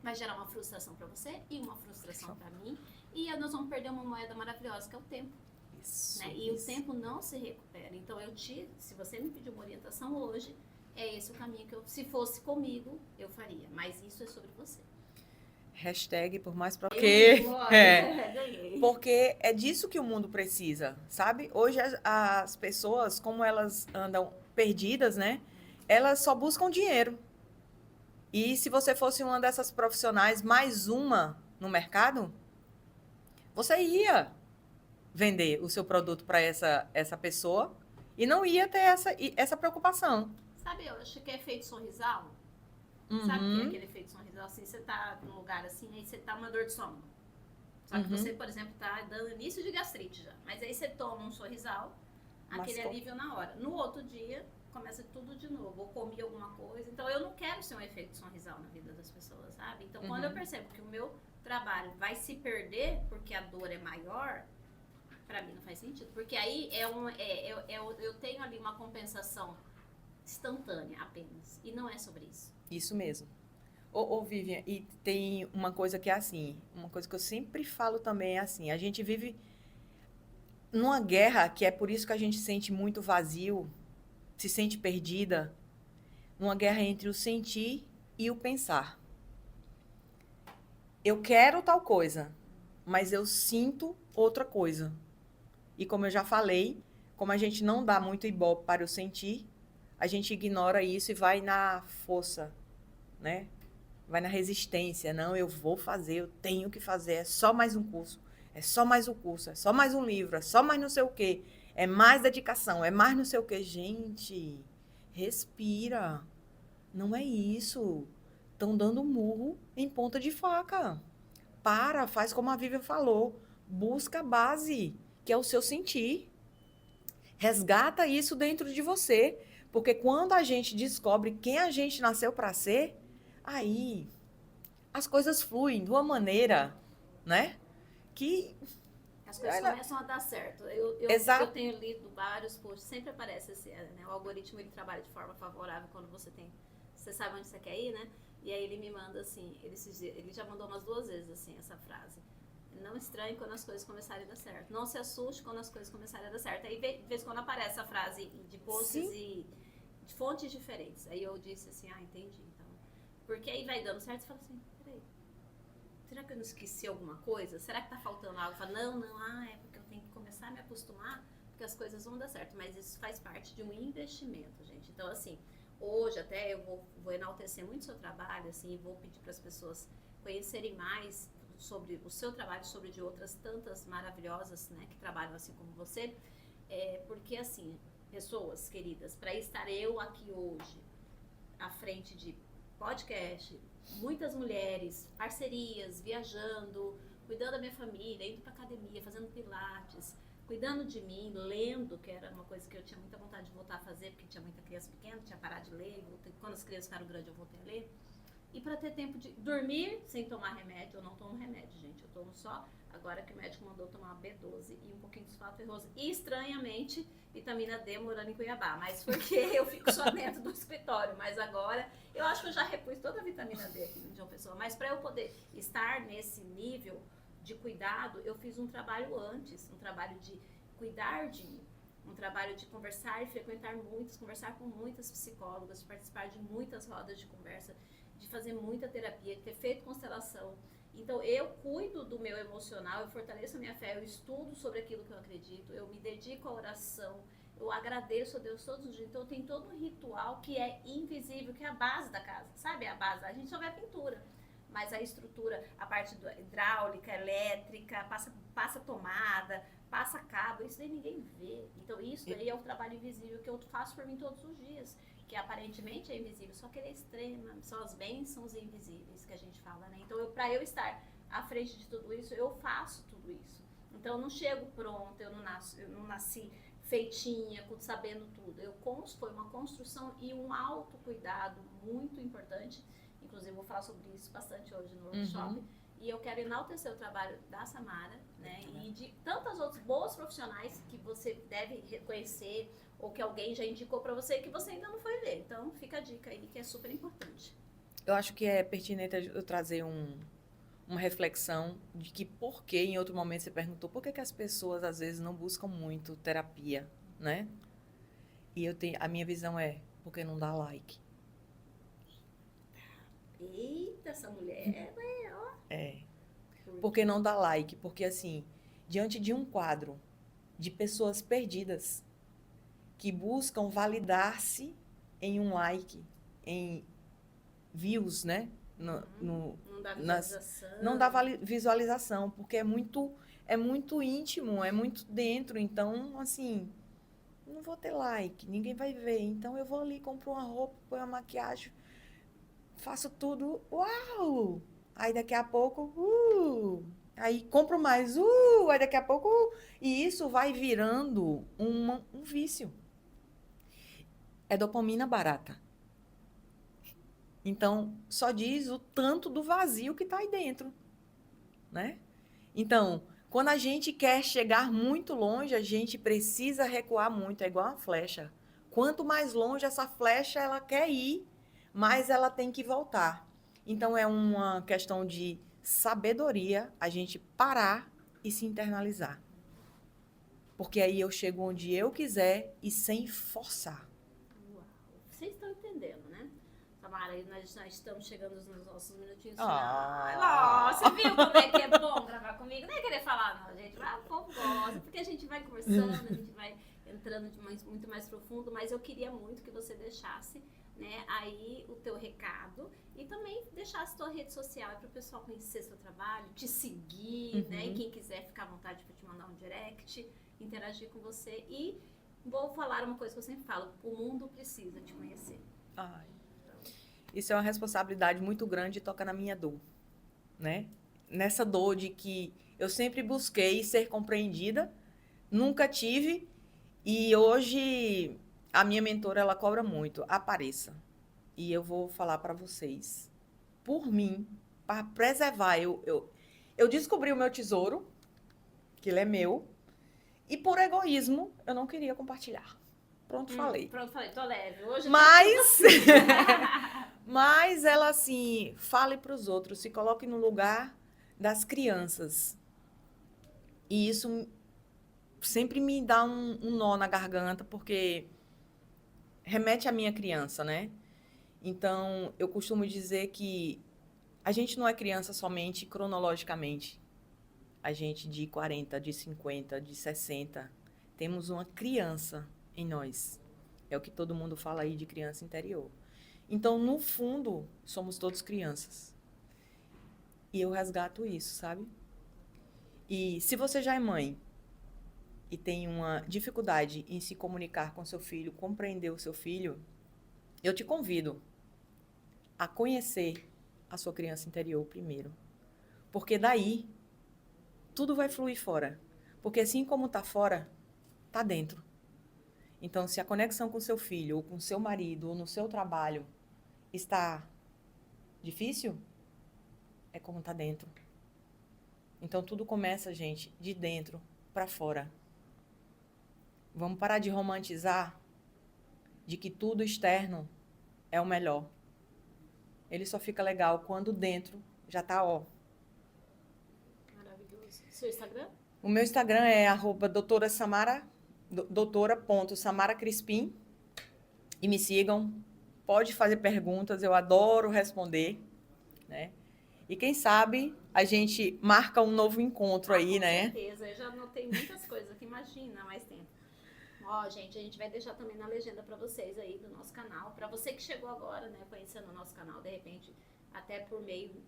Vai gerar uma frustração pra você e uma frustração pra mim. E nós vamos perder uma moeda maravilhosa, que é o tempo. Isso, Né? E o isso. tempo não se recupera. Então se você me pedir uma orientação hoje, é esse o caminho que se fosse comigo, eu faria. Mas isso é sobre você. Hashtag por mais pra... Ganhei. Porque é disso que o mundo precisa, sabe? Hoje as pessoas, como elas andam perdidas, né? Elas só buscam dinheiro. E se você fosse uma dessas profissionais, mais uma no mercado, você ia vender o seu produto para essa pessoa e não ia ter essa preocupação. Sabe, eu acho que é efeito sorrisal. Uhum. Sabe o que é aquele efeito sorrisal? Assim, você tá num lugar assim, aí você tá uma dor de estômago. Só que você, por exemplo, tá dando início de gastrite já. Mas aí você toma um sorrisal, aquele alívio na hora. No outro dia, começa tudo de novo. Ou comi alguma coisa. Então, eu não quero ser um efeito sorrisal na vida das pessoas, sabe? Então, quando eu percebo que o meu trabalho vai se perder porque a dor é maior, pra mim não faz sentido. Porque aí eu tenho ali uma compensação instantânea apenas. E não é sobre isso. Isso mesmo. Ô, Vivian, e tem uma coisa que é assim, uma coisa que eu sempre falo também é assim, a gente vive numa guerra, que é por isso que a gente sente muito vazio, se sente perdida, numa guerra entre o sentir e o pensar. Eu quero tal coisa, mas eu sinto outra coisa. E como eu já falei, como a gente não dá muito ibope para o sentir, a gente ignora isso e vai na força, né? Vai na resistência. Não, eu vou fazer, eu tenho que fazer. É só mais um curso, é só mais um curso, é só mais um livro, é só mais não sei o quê. É mais dedicação, é mais não sei o quê. Gente, respira. Não é isso. Estão dando murro em ponta de faca. Para, faz como a Vivian falou. Busca a base, que é o seu sentir. Resgata isso dentro de você. Porque quando a gente descobre quem a gente nasceu para ser, aí as coisas fluem de uma maneira, né? Que as coisas começam a dar certo. Eu tenho lido vários posts, sempre aparece esse, né? O algoritmo ele trabalha de forma favorável quando você sabe onde você quer ir, né? E aí ele me manda assim, ele já mandou umas 2 vezes assim essa frase. Não estranhe quando as coisas começarem a dar certo. Não se assuste quando as coisas começarem a dar certo. Aí, de vez em quando aparece a frase de posts e de fontes diferentes. Aí eu disse assim, entendi. Então, porque aí vai dando certo e você fala assim, peraí, será que eu não esqueci alguma coisa? Será que tá faltando algo? Fala, não, é porque eu tenho que começar a me acostumar, porque as coisas vão dar certo. Mas isso faz parte de um investimento, gente. Então, assim, hoje até eu vou enaltecer muito o seu trabalho, assim, e vou pedir para as pessoas conhecerem mais sobre o seu trabalho, sobre de outras tantas maravilhosas, né, que trabalham assim como você, porque assim, pessoas queridas, para estar eu aqui hoje à frente de podcast, muitas mulheres, parcerias, viajando, cuidando da minha família, indo para academia, fazendo pilates, cuidando de mim, lendo, que era uma coisa que eu tinha muita vontade de voltar a fazer, porque tinha muita criança pequena, tinha parado de ler, quando as crianças ficaram grandes eu voltei a ler. E para ter tempo de dormir sem tomar remédio, eu não tomo remédio, gente. Eu tomo só, agora que o médico mandou tomar B12 e um pouquinho de sulfato ferroso. E, estranhamente, vitamina D morando em Cuiabá. Mas porque eu fico só dentro do escritório. Mas agora, eu acho que eu já repus toda a vitamina D aqui de uma pessoa. Mas para eu poder estar nesse nível de cuidado, eu fiz um trabalho antes. Um trabalho de cuidar de mim. Um trabalho de conversar e frequentar conversar com muitas psicólogas, participar de muitas rodas de conversa, de fazer muita terapia, ter feito constelação. Então, eu cuido do meu emocional, eu fortaleço a minha fé, eu estudo sobre aquilo que eu acredito, eu me dedico à oração, eu agradeço a Deus todos os dias. Então, tem todo um ritual que é invisível, que é a base da casa, sabe? A base, a gente só vê a pintura, mas a estrutura, a parte hidráulica, elétrica, passa tomada, passa cabo, isso daí ninguém vê. Então, isso daí é o trabalho invisível que eu faço por mim todos os dias, que aparentemente é invisível, só que ele é extrema, são as bênçãos invisíveis que a gente fala, né? Então, para eu estar à frente de tudo isso, eu faço tudo isso. Então, eu não chego pronta, eu não nasci feitinha, sabendo tudo. Foi uma construção e um autocuidado muito importante. Inclusive, vou falar sobre isso bastante hoje no workshop. E eu quero enaltecer o trabalho da Samara, né? E de tantas outras boas profissionais que você deve reconhecer ou que alguém já indicou para você que você ainda não foi ver. Então, fica a dica aí que é super importante. Eu acho que é pertinente eu trazer uma reflexão de que por que, em outro momento você perguntou, por que as pessoas às vezes não buscam muito terapia, né? E a minha visão é, porque não dá like. Eita, essa mulher, ó. Porque não dá like, porque assim, diante de um quadro de pessoas perdidas que buscam validar-se em um like, em views, né? Não dá visualização. Não dá visualização, porque é muito íntimo, é muito dentro. Então, assim, não vou ter like, ninguém vai ver. Então, eu vou ali, compro uma roupa, ponho uma maquiagem, faço tudo, uau! Aí, daqui a pouco, aí compro mais, aí daqui a pouco, e isso vai virando um vício. É dopamina barata. Então, só diz o tanto do vazio que está aí dentro, né? Então, quando a gente quer chegar muito longe, a gente precisa recuar muito, é igual uma flecha. Quanto mais longe essa flecha ela quer ir, mais ela tem que voltar. Então, é uma questão de sabedoria a gente parar e se internalizar. Porque aí eu chego onde eu quiser e sem forçar. Uau. Vocês estão entendendo, né? Samara, nós estamos chegando nos nossos minutinhos finais. Nossa, viu como é que é bom gravar comigo? Nem querer falar, não, gente. Mas o povo gosta, porque a gente vai conversando, a gente vai entrando muito mais profundo, mas eu queria muito que você deixasse, né, aí o teu recado e também deixasse tua rede social para o pessoal conhecer seu trabalho, te seguir, né? E quem quiser ficar à vontade para te mandar um direct, interagir com você. E vou falar uma coisa que eu sempre falo: o mundo precisa te conhecer. Ai. Isso é uma responsabilidade muito grande e toca na minha dor, né? Nessa dor de que eu sempre busquei ser compreendida, nunca tive, e hoje a minha mentora, ela cobra muito, apareça. E eu vou falar para vocês, por mim, para preservar, eu descobri o meu tesouro, que ele é meu, e por egoísmo, eu não queria compartilhar. Pronto, falei. Pronto, falei, tô leve. Hoje Mas ela, assim, fale para os outros, se coloque no lugar das crianças. E isso sempre me dá um nó na garganta, porque remete à minha criança, né? Então, eu costumo dizer que a gente não é criança somente cronologicamente. A gente de 40, de 50, de 60, temos uma criança em nós. É o que todo mundo fala aí de criança interior. Então, no fundo, somos todos crianças. E eu resgato isso, sabe? E se você já é mãe e tem uma dificuldade em se comunicar com seu filho, compreender o seu filho, eu te convido a conhecer a sua criança interior primeiro. Porque daí, tudo vai fluir fora. Porque assim como tá fora, tá dentro. Então, se a conexão com seu filho, ou com seu marido, ou no seu trabalho está difícil, é como tá dentro. Então, tudo começa, gente, de dentro para fora. Vamos parar de romantizar de que tudo externo é o melhor. Ele só fica legal quando dentro já tá, ó. Maravilhoso. Seu Instagram? O meu Instagram é doutora.samaracrispim. E me sigam. Pode fazer perguntas, eu adoro responder, né? E quem sabe a gente marca um novo encontro aí, né? Com certeza, eu já anotei muitas coisas aqui, imagina, mais tempo. Ó, gente, a gente vai deixar também na legenda para vocês aí do nosso canal. Para você que chegou agora, né, conhecendo o nosso canal, de repente, até por meio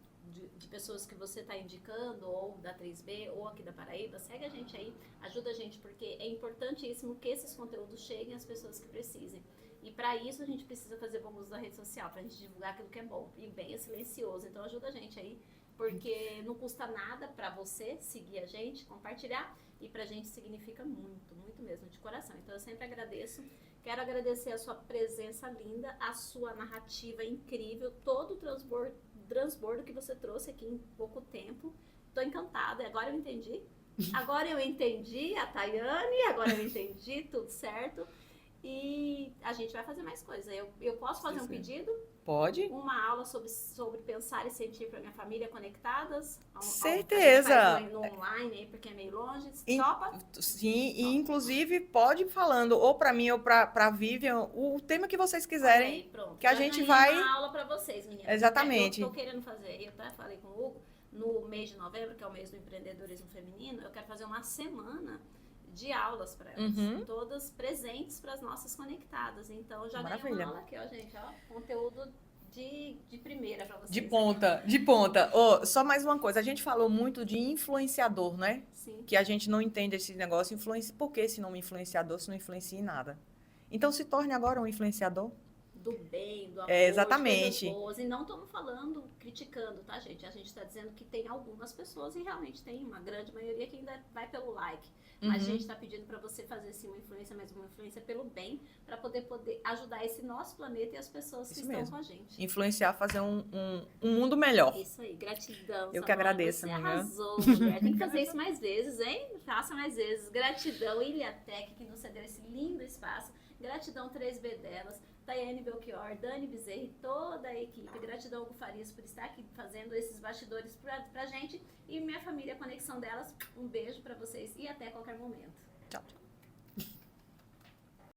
de pessoas que você está indicando, ou da 3B, ou aqui da Paraíba, segue a gente aí, ajuda a gente, porque é importantíssimo que esses conteúdos cheguem às pessoas que precisem. E para isso a gente precisa fazer bom uso da rede social, pra gente divulgar aquilo que é bom e bem é silencioso. Então ajuda a gente aí, porque não custa nada para você seguir a gente, compartilhar. e pra gente significa muito, muito mesmo, de coração. Então eu sempre agradeço. Quero agradecer a sua presença linda, a sua narrativa incrível, todo o transbordo que você trouxe aqui em pouco tempo. Tô encantada, agora eu entendi. Agora eu entendi a Tayane, agora eu entendi, tudo certo. E a gente vai fazer mais coisas. Eu posso fazer um pedido? Pode? Uma aula sobre pensar e sentir para minha família conectadas? Certeza. A gente faz no online aí, porque é meio longe. Topa? Sim, e inclusive pode ir falando, ou para mim ou para Vivian, o tema que vocês quiserem, aí, pronto. que a gente vai... uma aula para vocês, meninas. Exatamente. Eu tô querendo fazer, eu até falei com o Hugo, no mês de novembro, que é o mês do empreendedorismo feminino, eu quero fazer uma semana de aulas para elas, todas presentes para as nossas conectadas. Então já ganhei uma aula aqui, ó, gente, ó, conteúdo de primeira para vocês. De ponta. Oh, só mais uma coisa, a gente falou muito de influenciador, né? Sim. Que a gente não entende esse negócio, por que esse nome influenciador se não influencia em nada? Então se torne agora um influenciador. Do bem, do amor, exatamente. de coisas boas. E não estamos falando, criticando, tá, gente? A gente está dizendo que tem algumas pessoas, e realmente tem uma grande maioria que ainda vai pelo like. Mas a gente está pedindo para você fazer sim uma influência, mas uma influência pelo bem, para poder ajudar esse nosso planeta e as pessoas que estão com a gente. Influenciar, fazer um mundo melhor. Isso aí, gratidão. Eu que agradeço, você arrasou, mulher. Tem que fazer isso mais vezes, hein? Faça mais vezes. Gratidão, Ilhatec, que nos cedeu esse lindo espaço. Gratidão, 3B delas. Tayane Belchior, Dani Bezerra e toda a equipe. Gratidão, Hugo Farias, por estar aqui fazendo esses bastidores pra gente. E minha família, a conexão delas. Um beijo pra vocês e até qualquer momento. Tchau, tchau.